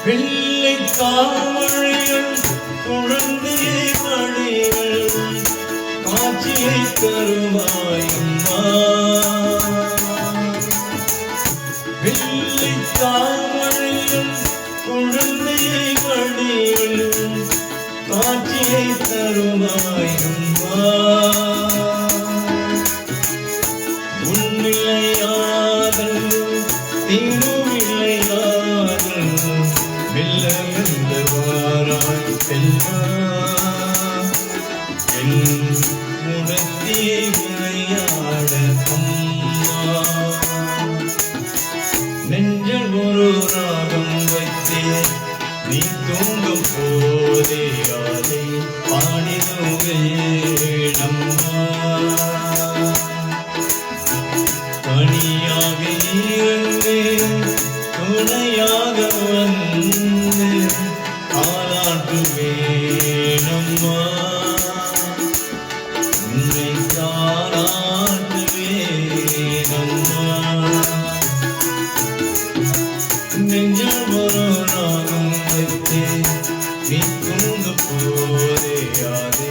வெள்ளை தாமரையில் குழந்தையை மடிகள் காட்சியை தருவாயம்மா. வெள்ளை தாமரையில் குழந்தையை மடிகள் காட்சியை தருவாயம்மா. உன்னிலையாதல் திருவிளையாதல் மெல்ல மெல்ல வாராய் செல்வா. என் முடத்தியை விளையாட அம்மா. நெஞ்சல் ஒரு ராகம் வைத்தே நீ தூங்கும் போதே அதை பாடிடுவேனம்மா. தனியாக இருந்தே துணையாக வந்து தாளாட்டுவேனம்மா. உன்னை தாளாட்டுவேனம்மா. நெஞ்சல் ஒரு ராகம் வைத்தே நீ தூங்கும் போதே அதை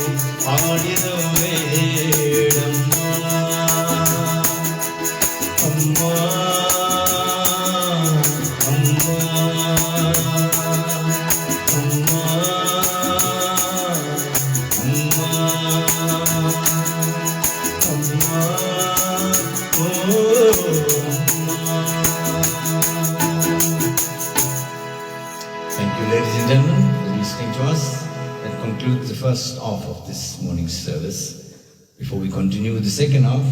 Thank you, ladies and gentlemen, for listening to us. That concludes the first half of this morning's service. Before we continue with the second half,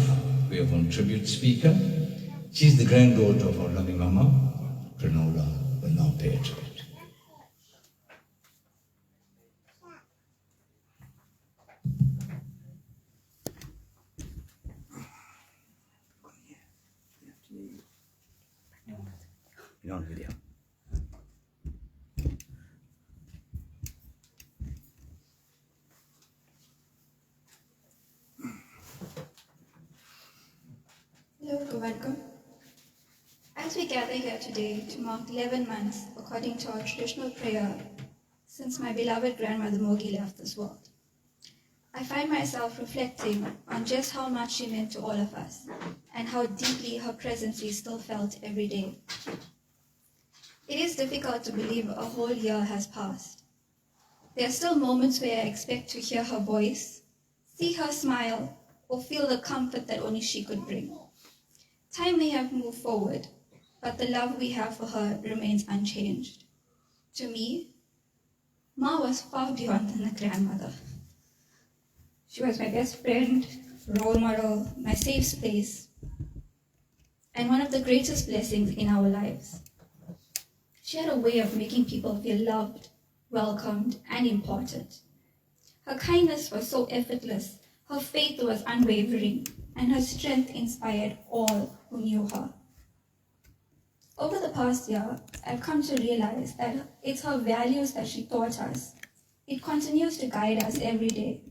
we have one tribute speaker. She's the granddaughter of our loving Mama. Pranola will now pay a tribute. You're on video. Hello, welcome. As we gather here today to mark 11 months according to our traditional prayer since my beloved grandmother Mogi left this world, I find myself reflecting on just how much she meant to all of us and how deeply her presence is still felt every day. It is difficult to believe a whole year has passed. There are still moments where I expect to hear her voice, see her smile, or feel the comfort that only she could bring. Time may have moved forward, but the love we have for her remains unchanged. To me, Ma was far beyond than a grandmother. She was my best friend, role model, my safe space, and one of the greatest blessings in our lives. She had a way of making people feel loved, welcomed, and important. Her kindness was so effortless, her faith was unwavering, and her strength inspired all who knew her. Over the past year, I've come to realize that it's her values that she taught us. It continues to guide us every day.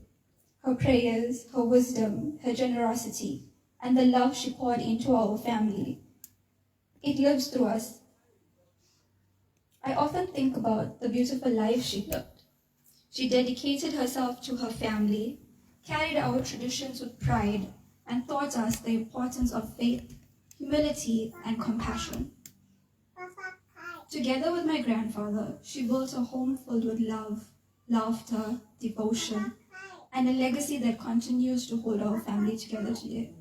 Her prayers, her wisdom, her generosity, and the love she poured into our family. It lives through us. I often think about the beautiful life she lived. She dedicated herself to her family, carried our traditions with pride, and taught us the importance of faith, humility, and compassion. Together with my grandfather, she built a home filled with love, laughter, devotion, and a legacy that continues to hold our family together today.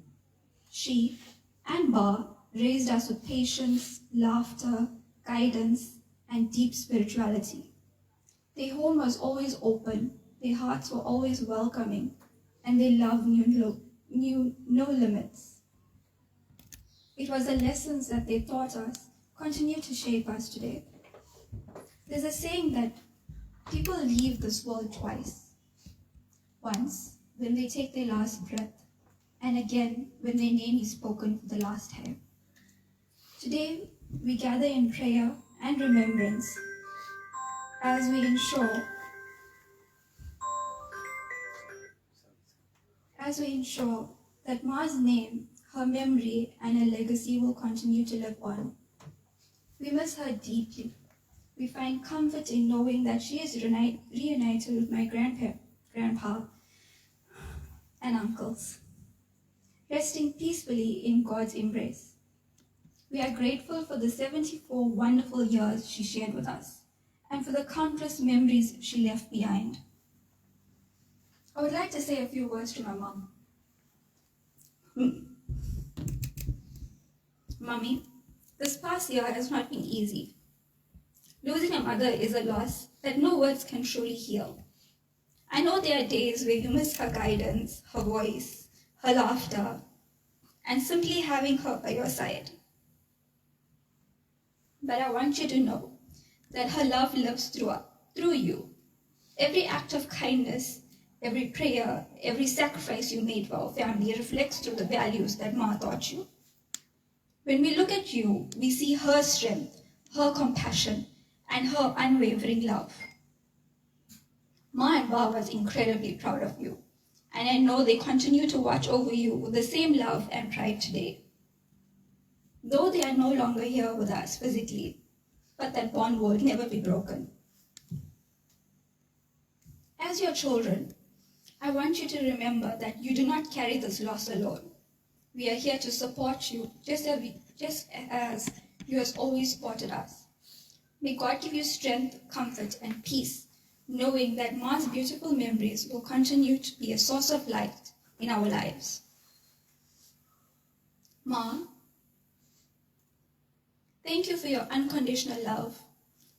She and Ba raised us with patience, laughter, guidance, and deep spirituality. Their home was always open, their hearts were always welcoming, and their love knew no limits. It was the lessons that they taught us continue to shape us today. There's a saying that people leave this world twice. Once, when they take their last breath, and again, when their name is spoken for the last time. Today, we gather in prayer and remembrance as we ensure that Ma's name, her memory, and her legacy will continue to live on. We miss her deeply. We find comfort in knowing that she is reunited with my grandpa, and uncles, resting peacefully in God's embrace. We are grateful for the 74 wonderful years she shared with us, and for the countless memories she left behind. I would like to say a few words to my mom. Mommy, this past year has not been easy. Losing a mother is a loss that no words can truly heal. I know there are days where you miss her guidance, her voice, her laughter, and simply having her by your side. But I want you to know that her love lives through you. Every act of kindness, every prayer, every sacrifice you made for our family reflects through the values that Ma taught you. When we look at you, we see her strength, her compassion, and her unwavering love. Ma and Ba was incredibly proud of you, and I know they continue to watch over you with the same love and pride today. Though they are no longer here with us physically, but that bond will never be broken. As your children, I want you to remember that you do not carry this loss alone. We are here to support you just as you have always supported us. May God give you strength, comfort, and peace, knowing that Ma's beautiful memories will continue to be a source of light in our lives. Ma, thank you for your unconditional love.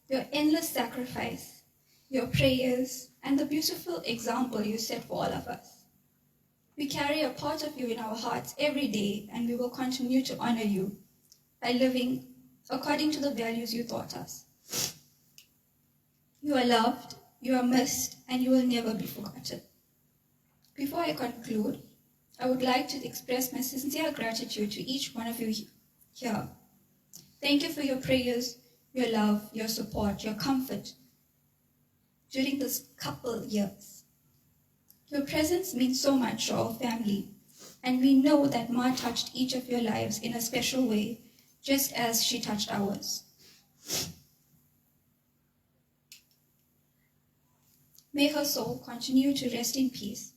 your endless sacrifice, your prayers, and the beautiful example you set for all of us. We carry a part of you in our hearts every day, and we will continue to honor you by living according to the values you taught us. You are loved, you are missed, and you will never be forgotten. Before I conclude, I would like to express my sincere gratitude to each one of you here. Thank you for your prayers, your love, your support, your comfort during this couple years. Your presence means so much to our family, and we know that Ma touched each of your lives in a special way, just as she touched ours. May her soul continue to rest in peace.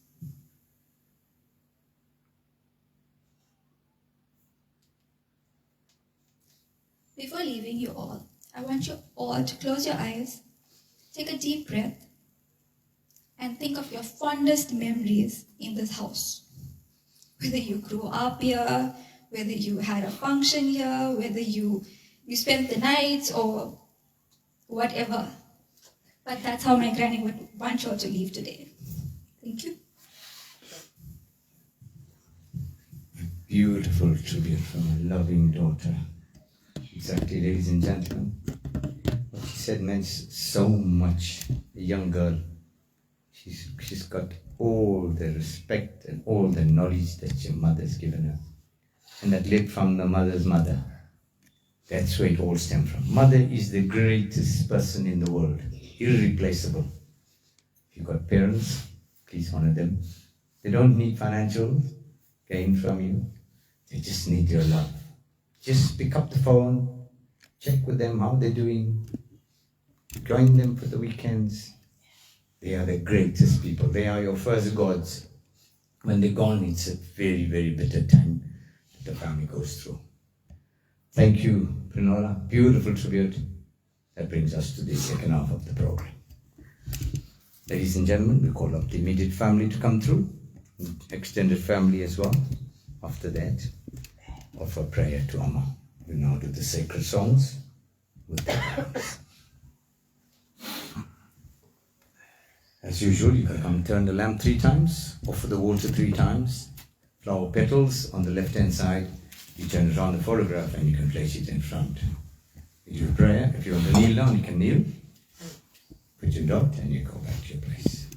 Before leaving you all, I want you all to close your eyes, take a deep breath, and think of your fondest memories in this house. Whether you grew up here, whether you had a function here, whether you spent the night or whatever. But that's how my granny would want you all to leave today. Thank you. Beautiful tribute from a loving daughter. Exactly, ladies and gentlemen. What she said meant so much. A young girl. She's got all the respect and all the knowledge that your mother's given her. And that lived from the mother's mother. That's where it all stemmed from. Mother is the greatest person in the world. Irreplaceable. If you've got parents, please honor them. They don't need financial gain from you. They just need your love. Just pick up the phone, check with them how they're doing, join them for the weekends. They are the greatest people. They are your first gods. When they're gone, it's a very, very bitter time that the family goes through. Thank you, Prinola. Beautiful tribute. That brings us to the second half of the program. Ladies and gentlemen, we call up the immediate family to come through, extended family as well. After that, offer prayer to Amma. We now do the sacred songs with the hands. As usual, you can come turn the lamp 3 times, offer the water 3 times, flower petals on the left-hand side. You turn it around the photograph and you can place it in front. You do prayer. If you want to kneel down, you can kneel. Put your dot and you go back to your place.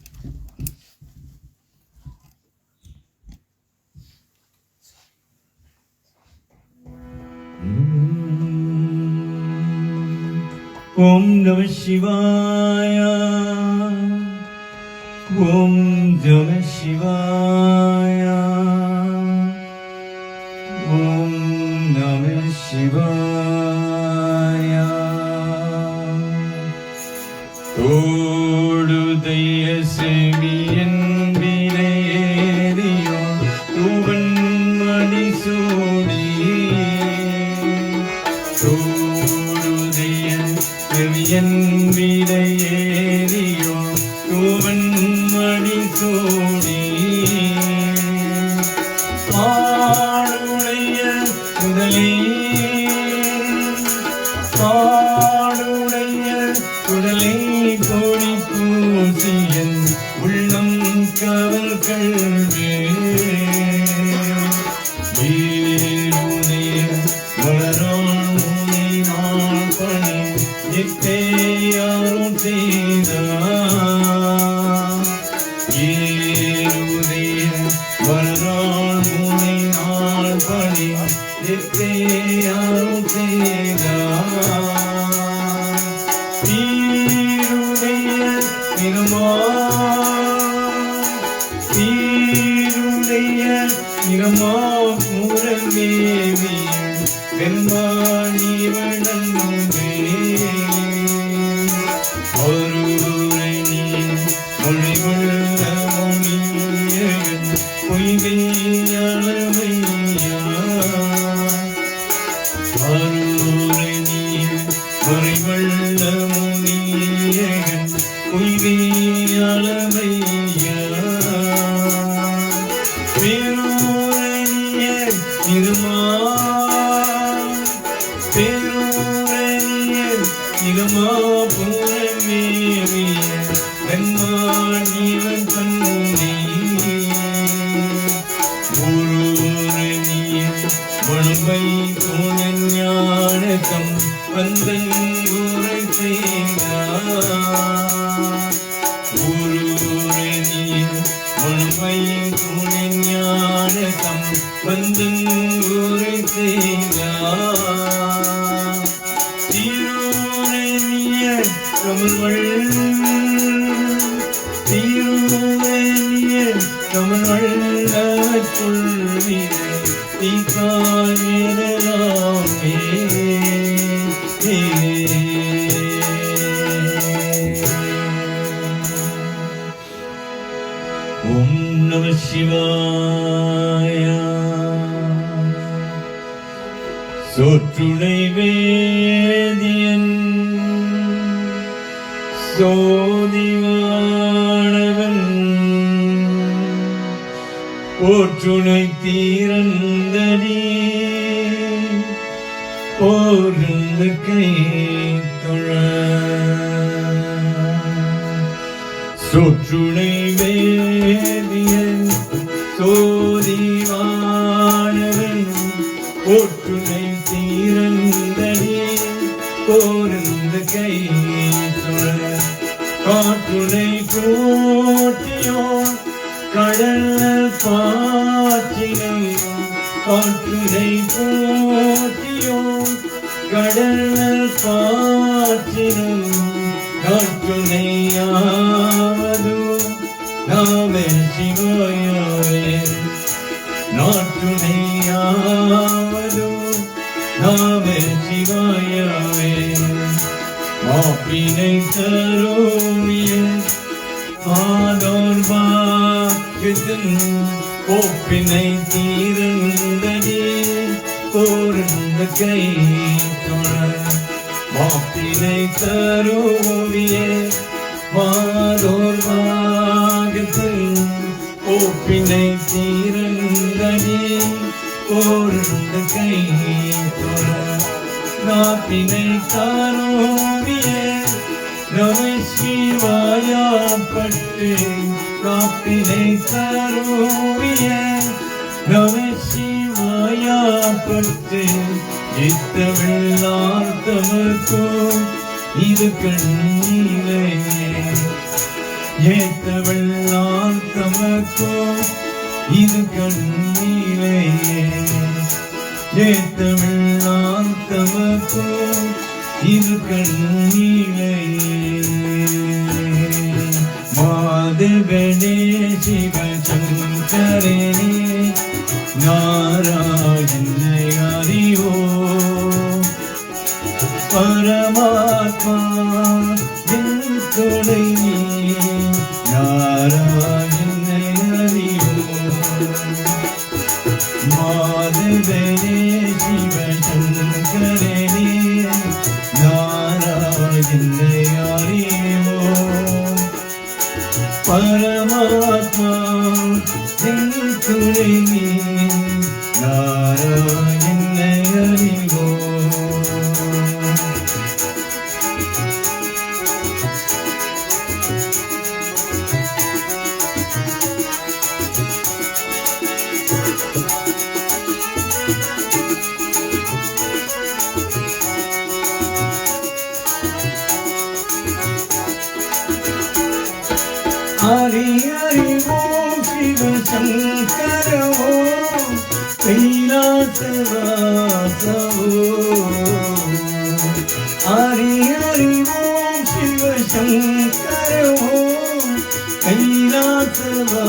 Om Namah Shivaya. Om Namah Shivaya. Om Namah Shivaya. Toduடைய செவியன் வினையேறியோ தூவன் மணி சூடி. Toduடைய செவியன் வினையேறியோ தூவன் மணி சூடி. ஆளுடைய முதலே ஆளுடைய உடலை கோடி பூசியன் உள்ளம் கவல் கல்வே. ஏழுடைய வளரான் உனை நான் பணி எத்தே யாரும் செய்தார். ஏழுடைய வளரான் உனை நான் பணி எத்தே யாரும் செய்தார். தீருடைய நிறமா பூரமேவிய பெருமானி வணங்குவே. ஒருவரை நீ மொழிவுள்ள மொழியகன் பொய்கையாளமையா. ஒருவரை நீ மொழிவுள்ள மொழியகன் பொய்கையாளமையா. பேரூரணிய திருமா பேரூரணிய திருமா ஊரூரணிய மண்மையின் துணை ஞானகம் வந்து ஊரை செய்தார் தீரூரணிய தமிழ்வள் தீரூரணிய தமிழ்வள் கொள்வினை நீ காணலாமே ஓம் நம சிவாய சொற்றுணை வேதியன் சோதிவானவன் போற்றுணை தீரந்தனி போர்ந்து கை தொழ சொற்றுணை வேதியன் சோதிவானவன் போற்றுணை தீரந்தனி போர்ந்து கை தொழ காற்றுணை போற்றியோன் கடல் பாற்றினை காற்றுனை போற்றியோன் கடல் பாற்றினை காற்றுனையாவது நாம சிவாயவே நாற்றுனையாவது நாம சிவாயவே மாப்பினை தரோவியன் ஆதோர் பாக்கியத்தின் கோப்பினை தீரந்தடி போர்ந்த கை தொழ மாப்பினை தரோவியே மாதோர் பாக்கியத்தின் கோப்பினை தீரந்தடி போர்ந்த கை தொழ நாப்பினை தரோவியே நம சிவாயா பட்டு காப்பினை தரோவிய நம சிவாயா பட்டு இத்தமிழார் தமக்கும் இது கண்ணீரே ஏத்தமிழார் தமக்கும் இது கண்ணீரே ஏத்தமிழார் தமக்கும் இது கண்ணீரே மாதவனே சிவசங்கரனே நாராயணனை அறிவோ பரமாத்மா என் துணை நீ நாராயணனை அறிவோ மாதவனே சிவசங்கரனே நாராயணனை அறிவோ பரமாத்மா என் துணை நீ நாராயணனை அறிவோ ஹரி ஹரி ஓம் சிவ சங்கர ஓம் கைலாசவாசவோ ஹரி ஹரி ஓம் சிவ சங்கர ஓம் கைலாசவாசவோ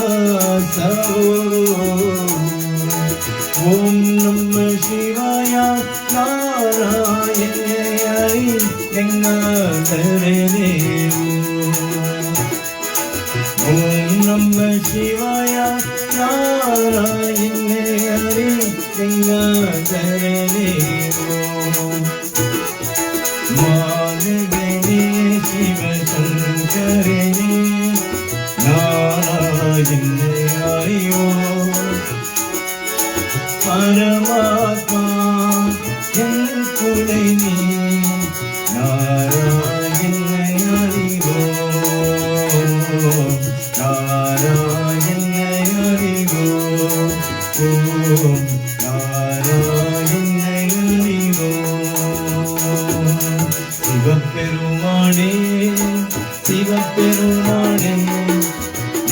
ஓம் நம சிவாய நாராயண ஹரி கங்காதர தேவோ ஓம் நம சிவாய நாராயண ஹரி கங்காதர தேவோ மாதவனே சிவசங்கரனே நாராயண ஹரியோ பரமாத்மா என் துணை நீ நாராயணனை அறிவோ நாராயணனை அறிவோ ஓம் நாராயண சிவபெருமானே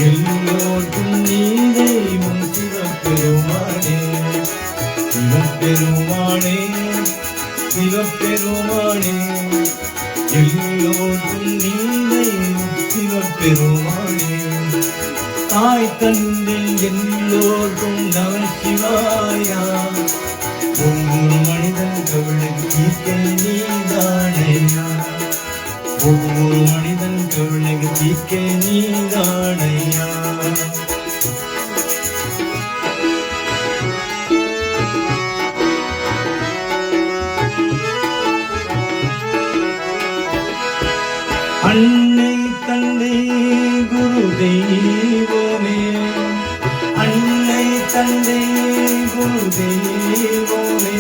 எல்லோர்க்கும் நீ தெய்வம் சிவபெருமானே சிவபெருமானே சிவபெருமானே எல்லோர்க்கும் நீ தெய்வம் சிவபெருமானே தாய் தந்தை எல்லோர்க்கும் நம சிவாயா ஒவ்வொரு மனிதன் கவலைக்கு தீர்க்க நீதானையா ஒவ்வொரு மனிதன் கவலைக்கு தீர்க்க நீதானையா அன்னை தந்தை குரு தெய்வமே அன்னை தந்தை குரு தெய்வமே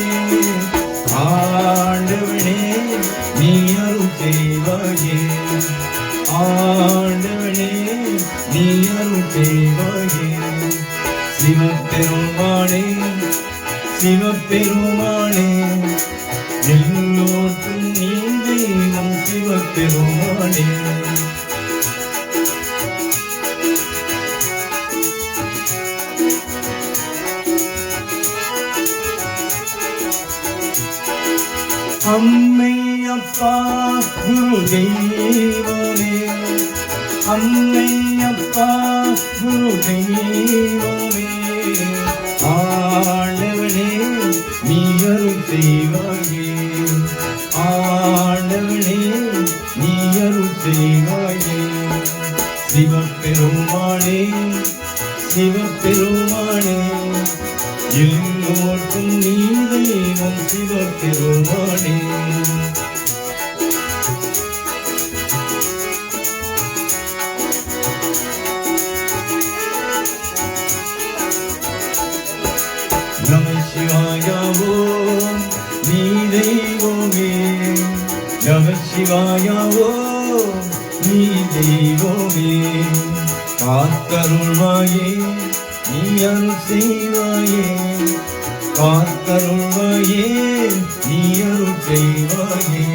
ஆண்டவனே நீ அருள் செய்வாயே ஆண்டவனே நீ அருள் செய்வாயே சிவபெருமானே சிவபெருமானே எல்லோர்க்கும் நீ தெய்வம் சிவபெருமானே அம்மை அப்பா குரு தெய்வமே அம்மை அப்பா குரு தெய்வமே ஆண்டவனே நீ அருள் செய்வாயே ஆண்டவனே நீ அருள் செய்வாயே சிவபெருமானே சிவபெருமானே எல்லோர்க்கும் நீ தெய்வம் சிவபெருமானே நம சிவாயாவோ நீ தெய்வமே நம சிவாயாவோ நீ தெய்வமே காத்தருள்வாயே நீ அருள் செய்வாயே காத்தருள்வாயே நீ அருள் செய்வாயே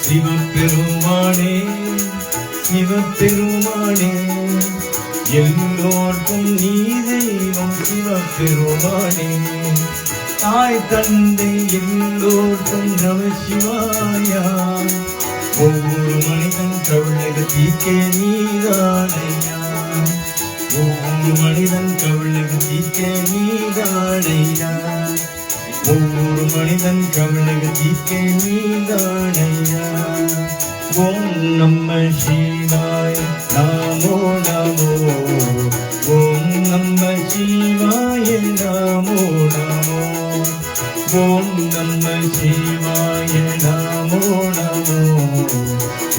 சிவபெருமானே சிவபெருமானே எல்லோர்க்கும் நீ தெய்வம் சிவபெருமானே தாய் தந்தை எல்லோர்க்கும் நம சிவாயா ஒவ்வொரு மனிதன் கவலைக தீர்க்க நீதானையா ஒவ்வொரு மனிதன் கவலைக தீர்க்க நீதானையா ஒவ்வொரு மனிதன் கவலைக தீர்க்க நீதானையா ஓம் நம சிவாய நமோ நமோ ஓம் நம சிவாய நமோ நமோ ஓம் நம சிவாய நமோ நமோ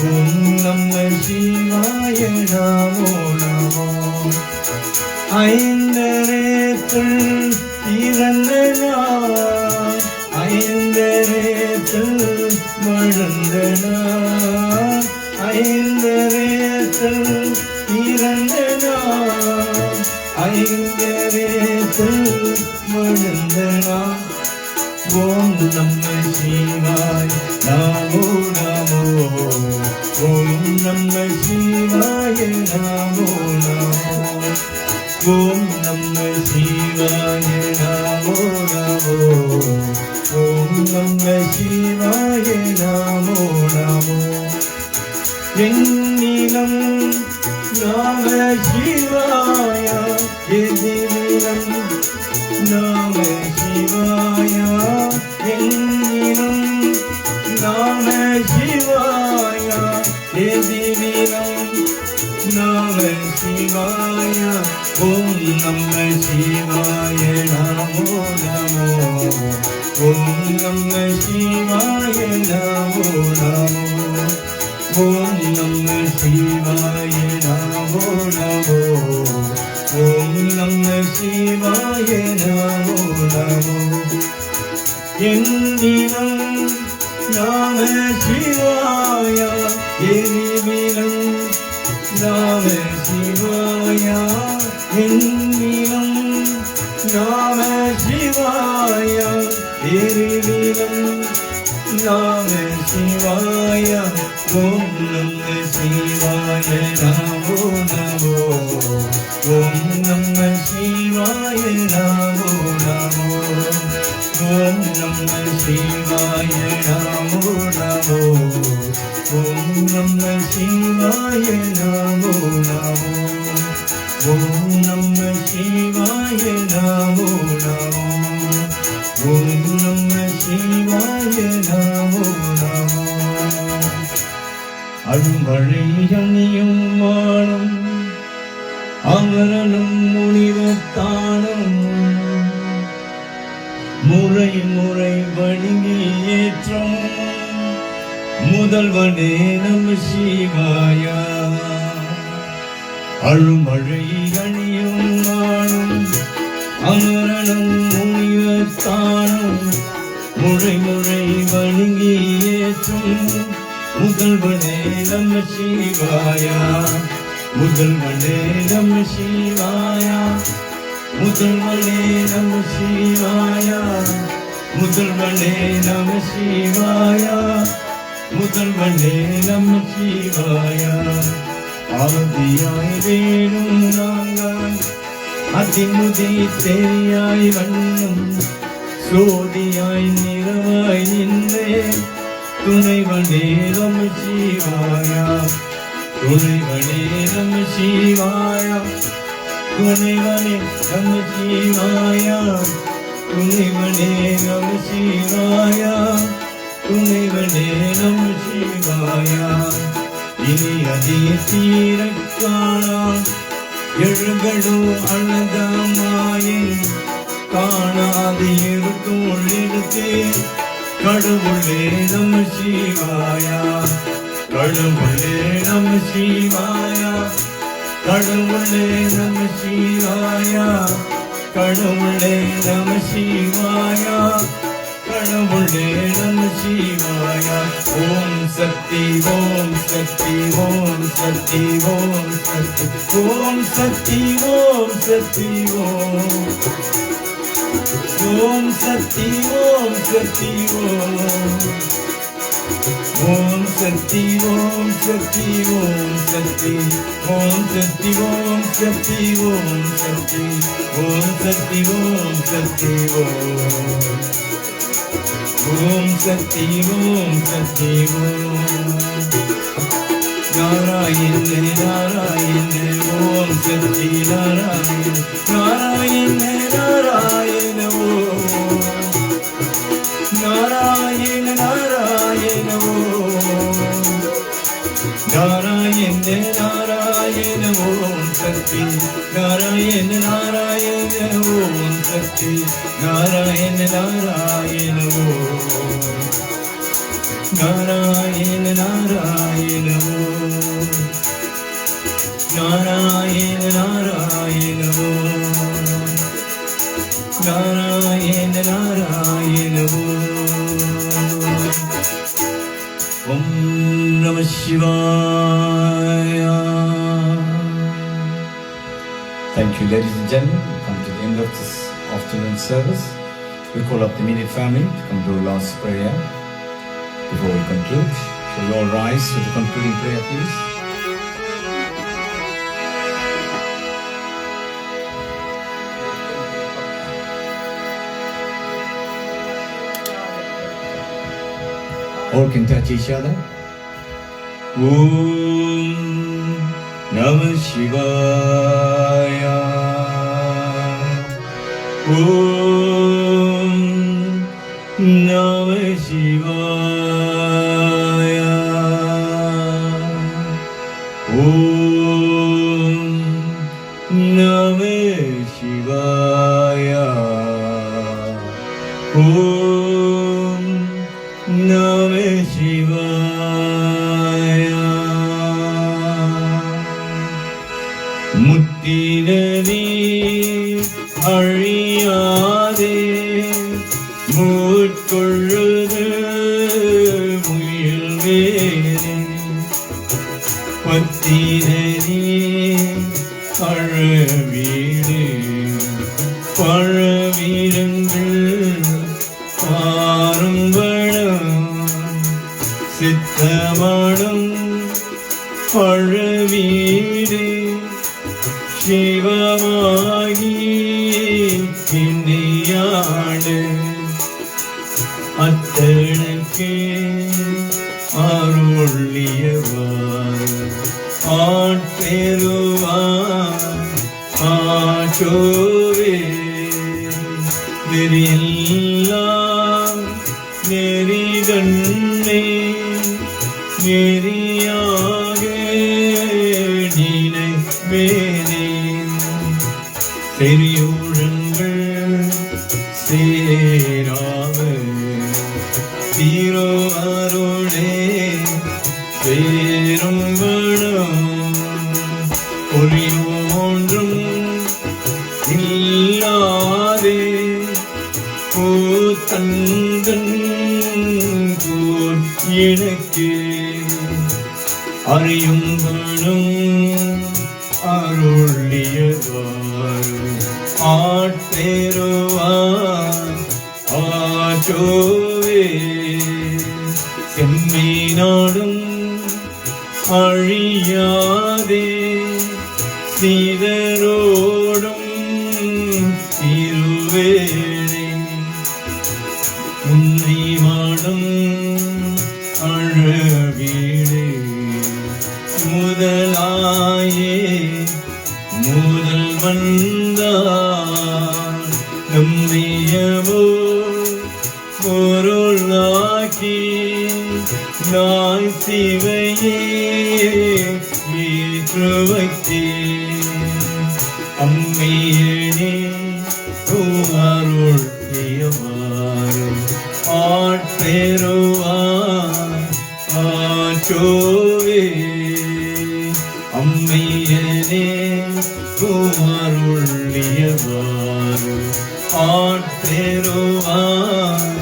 ஓம் நம சிவாய நமோ நமோ ஐந்தரேத்துள் பிறந்த நாள் ஐந்தரேத்துள் வளர்ந்த நாள் ஐந்தரேத்துள் பிறந்த நாள் ஐந்தரேத்துள் வளர்ந்த நாள் ஓம் நம சிவாய நமோ நமோ ஓம் நம சிவாய நமோ நமோ ஓம் நம சிவாய நமோ நமோ ஓம் நம சிவாய நமோ நமோ எண்ணிலம் நம சிவாய எதிரிலம் நம சிவாய எண்ணிலம் நம சிவாய எதிரிலம் நம சிவாய ஓம் நம சிவாய நமோ நமோ ஓம் நம சிவாய நமோ நமோ ஓம் நம சிவாய நமோ நமோ ஓம் நம சிவாய நமோ நமோ எண்ணிலம் நம சிவாய எரிவிலம் நம சிவாய எண்ணிலம் நம சிவாய எரிவிலம் நம சிவாய ஓம் நம சிவாய நமோ நமோ ஓம் நம சிவாய நமோ நமோ ஓம் நம சிவாய நமோ நமோ ஓம் நம சிவாய நமோ நமோ ஓம் நம சிவாய நமோ நமோ ஓம் நம சிவாய நமோ நமோ அருள்மழை அணியும் வாழும் அமரனும் முனிவத்தானும் முறை முறை வணங்கி ஏற்றும் முதல்வனே நம சிவாய அருள்மழை அணியும் வாழும் அமரனும் முனிவத்தானும் முறை முறை வணங்கி ஏற்றும் முதல்வனே நம சிவாய முதல்வனே நம சிவாய முதல்வனே நம சிவாய முதல்வனே நம சிவாய முதல்வனே நம சிவாய ஆதியாய் வேணும் நாங்கள் அதிமுதித்தேயாய் வண்ணம் சோதியாய் நிறவாய் நின்றே துணைவனே நம சிவாய துணைவனே நம சிவாய துணைவனே நம சிவாய துணைவனே நம சிவாய துணைவனே நம சிவாய இனி அதே தீரக்கானால் எழுகளோ அழகமாயே காணாது இருக்கும் எடுத்தே கடவுளே நம சிவாய கடவுளே நம சிவாய கடவுளே நம சிவாய கடவுளே நம சிவாய கடவுளே நம சிவாய ஓம் சக்தி ஓம் சக்தி ஓம் சக்தி ஓம் சக்தி ஓம் சக்தி ஓம் சக்தி ஓம் ஓம் சக்தி ஓம் சக்தி ஓம் சக்தி ஓம் சக்தி ஓம் சக்தி ஓம் சக்தி ஓம் சக்தி ஓம் சக்தி ஓம் சக்தி ஓம் சக்தி ஓம் சக்தி ஓம் சக்தி ஓம் நாராயண நாராயண ஓம் சக்தி நாராயண நாராயண நாராயண ஓம் நாராயண நாராயண ஓம் நாராயண நாராயண ஓம் சக்தி நாராயண நாராயண ஓம் சக்தி நாராயண நாராயண ஓம் நாராயண நாராயண ஓம் நாராயண நாராயண ஓம் நாராயண நாராயண ஓம் நம சிவாய. Thank you, ladies and gentlemen. We come to the end of this afternoon service. We call up the immediate family to come to a last prayer before we conclude. So you all rise for the concluding prayer, please. All can touch each other. Om Namah Shivaya. Om Namah Shivaya. Om Namah Shivaya. Om Namah Shivaya. முத்திரரே அழியாதே மூட்கொள்ளுது முயல்வேனே பத்திரரே அழவீடு பழவீரங்கள் பாரும்பழம் சித்தமடம் வாழ வீடு சிவமாகி இன்னையாடு அத்தனுக்கு அருளியவார் ஆட்பெறுவார் ஆற்றோவே நெறியெல்லாம் நெறிதன்னை நெறியாக நினைவேனே பெரியோழங்கள் சேராமல் தீரோ அருளே பேரும் வனம் ஒன்றும் இல்லாதே கூத்தந்தன் கூர் எனக்கு அறியும் வனம் அருளியவாறு ஆட்பெறுவார் ஆற்றோவே செம்மீனாடும் அழியாதே சீதரோடும் திருவேளை முன்னிமாடும் அழவீடு முதலாயே முதல் வந்தார் நம்பியவோ பொருளாக்கி நாய் சிவையே ஏற்றுவைத்தே அம்மையனே அருள் செய்யவாறு ஆட்பெறுவார் ஆற்றோவே அம்மையனே அருளியவாறு ஆட்பெறுவார்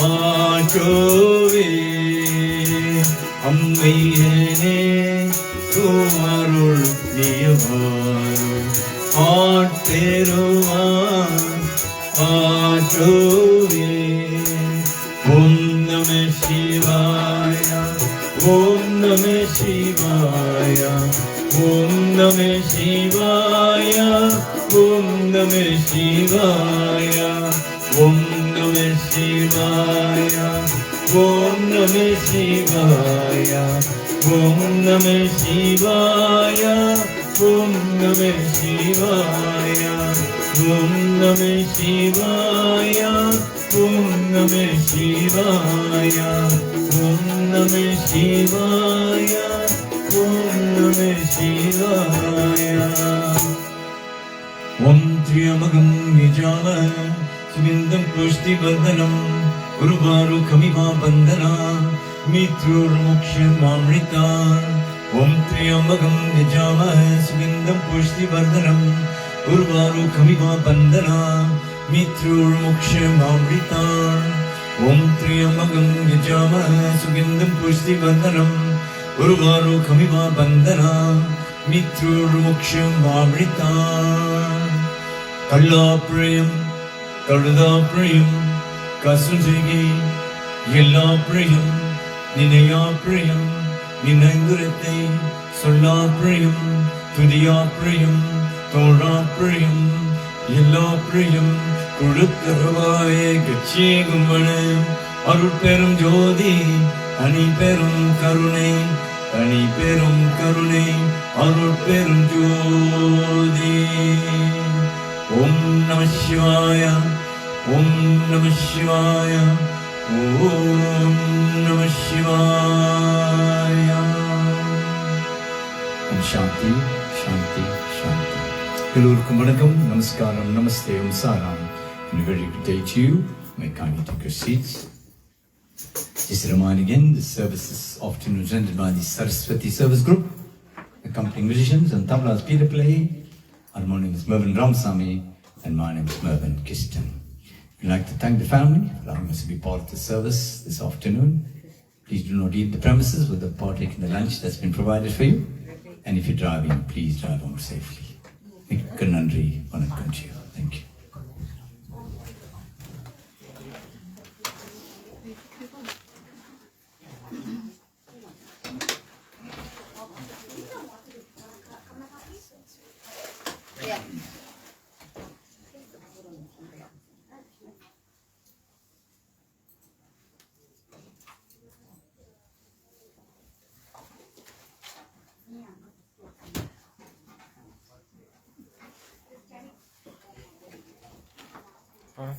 ஆற்றோவே அம்மையனே அருளியவாறு ஆட்பெறுவார் ஆற்றோவே ஓம் நம சிவாய ஓம் நம சிவாய ஓம் நம சிவாய ஓம் நம சிவாய ஓம் நம சிவாய ஓம் நம சிவாய ஓம் நம சிவாய ஓம் நம சிவாய ஓம் நம சிவாய ஓம் நம சிவாய ஓம் நம சிவாய ஓம் நம சிவாய ஓம் திரியமகம் நிஜாம சுவிந்தம் புஷ்டிவர்தனம் உருவாருகமிமா பந்தனா மித்ருர்முக்ஷமாம்ரிதா ஓம் திரியமகம் நிஜாம சுவிந்தம் புஷ்டிவர்தனம் உருவாருகமிமா பந்தனா மித்ருர்முக்ஷமாம்ரிதா ஓம் திரியமகம் நிஜாம சுவிந்தம் புஷ்டிவர்தனம் உருவாருகமிமா பந்தனா மித்ருர்முக்ஷமாம்ரிதா கல்லாப்ரியம் கழுதாப்ரியம் கசுஜிகை எல்லாப்ரியம் நினையாப்ரியம் நினைந்துரத்தை சொல்லாப்ரியம் துதியாப்ரியம் தோழாப்ரியம் எல்லாப்ரியம் கொடுத்தருவாய கட்சியே கும்பன அருட்பெரும் ஜோதி அணி பெரும் கருணை அணி பெரும் கருணை அருட்பெரும் ஜோதி ஓம் நம சிவாய ஓம் நம சிவாய ஓம் நம சிவாய சாந்தி சாந்தி சாந்தி எல்லோருக்கும் வணக்கம் நமஸ்காரம் நமஸ்தே ஓம் Sairam and a very good day to you. May kindly take your seats. Just a reminder again, the service this afternoon is rendered by the Saraswati Service Group. Accompanying musicians on tablas Peter Play. Our name is Mervyn Ramsamy and my name is Mervyn Kiston. We'd like to thank the family for allowing us to be part of the service this afternoon. Please do not leave the premises without partaking the lunch that's been provided for you. And if you're driving, please drive home safely. மிக்க நன்றி, வணக்கம் to you. Thank you. Yeah,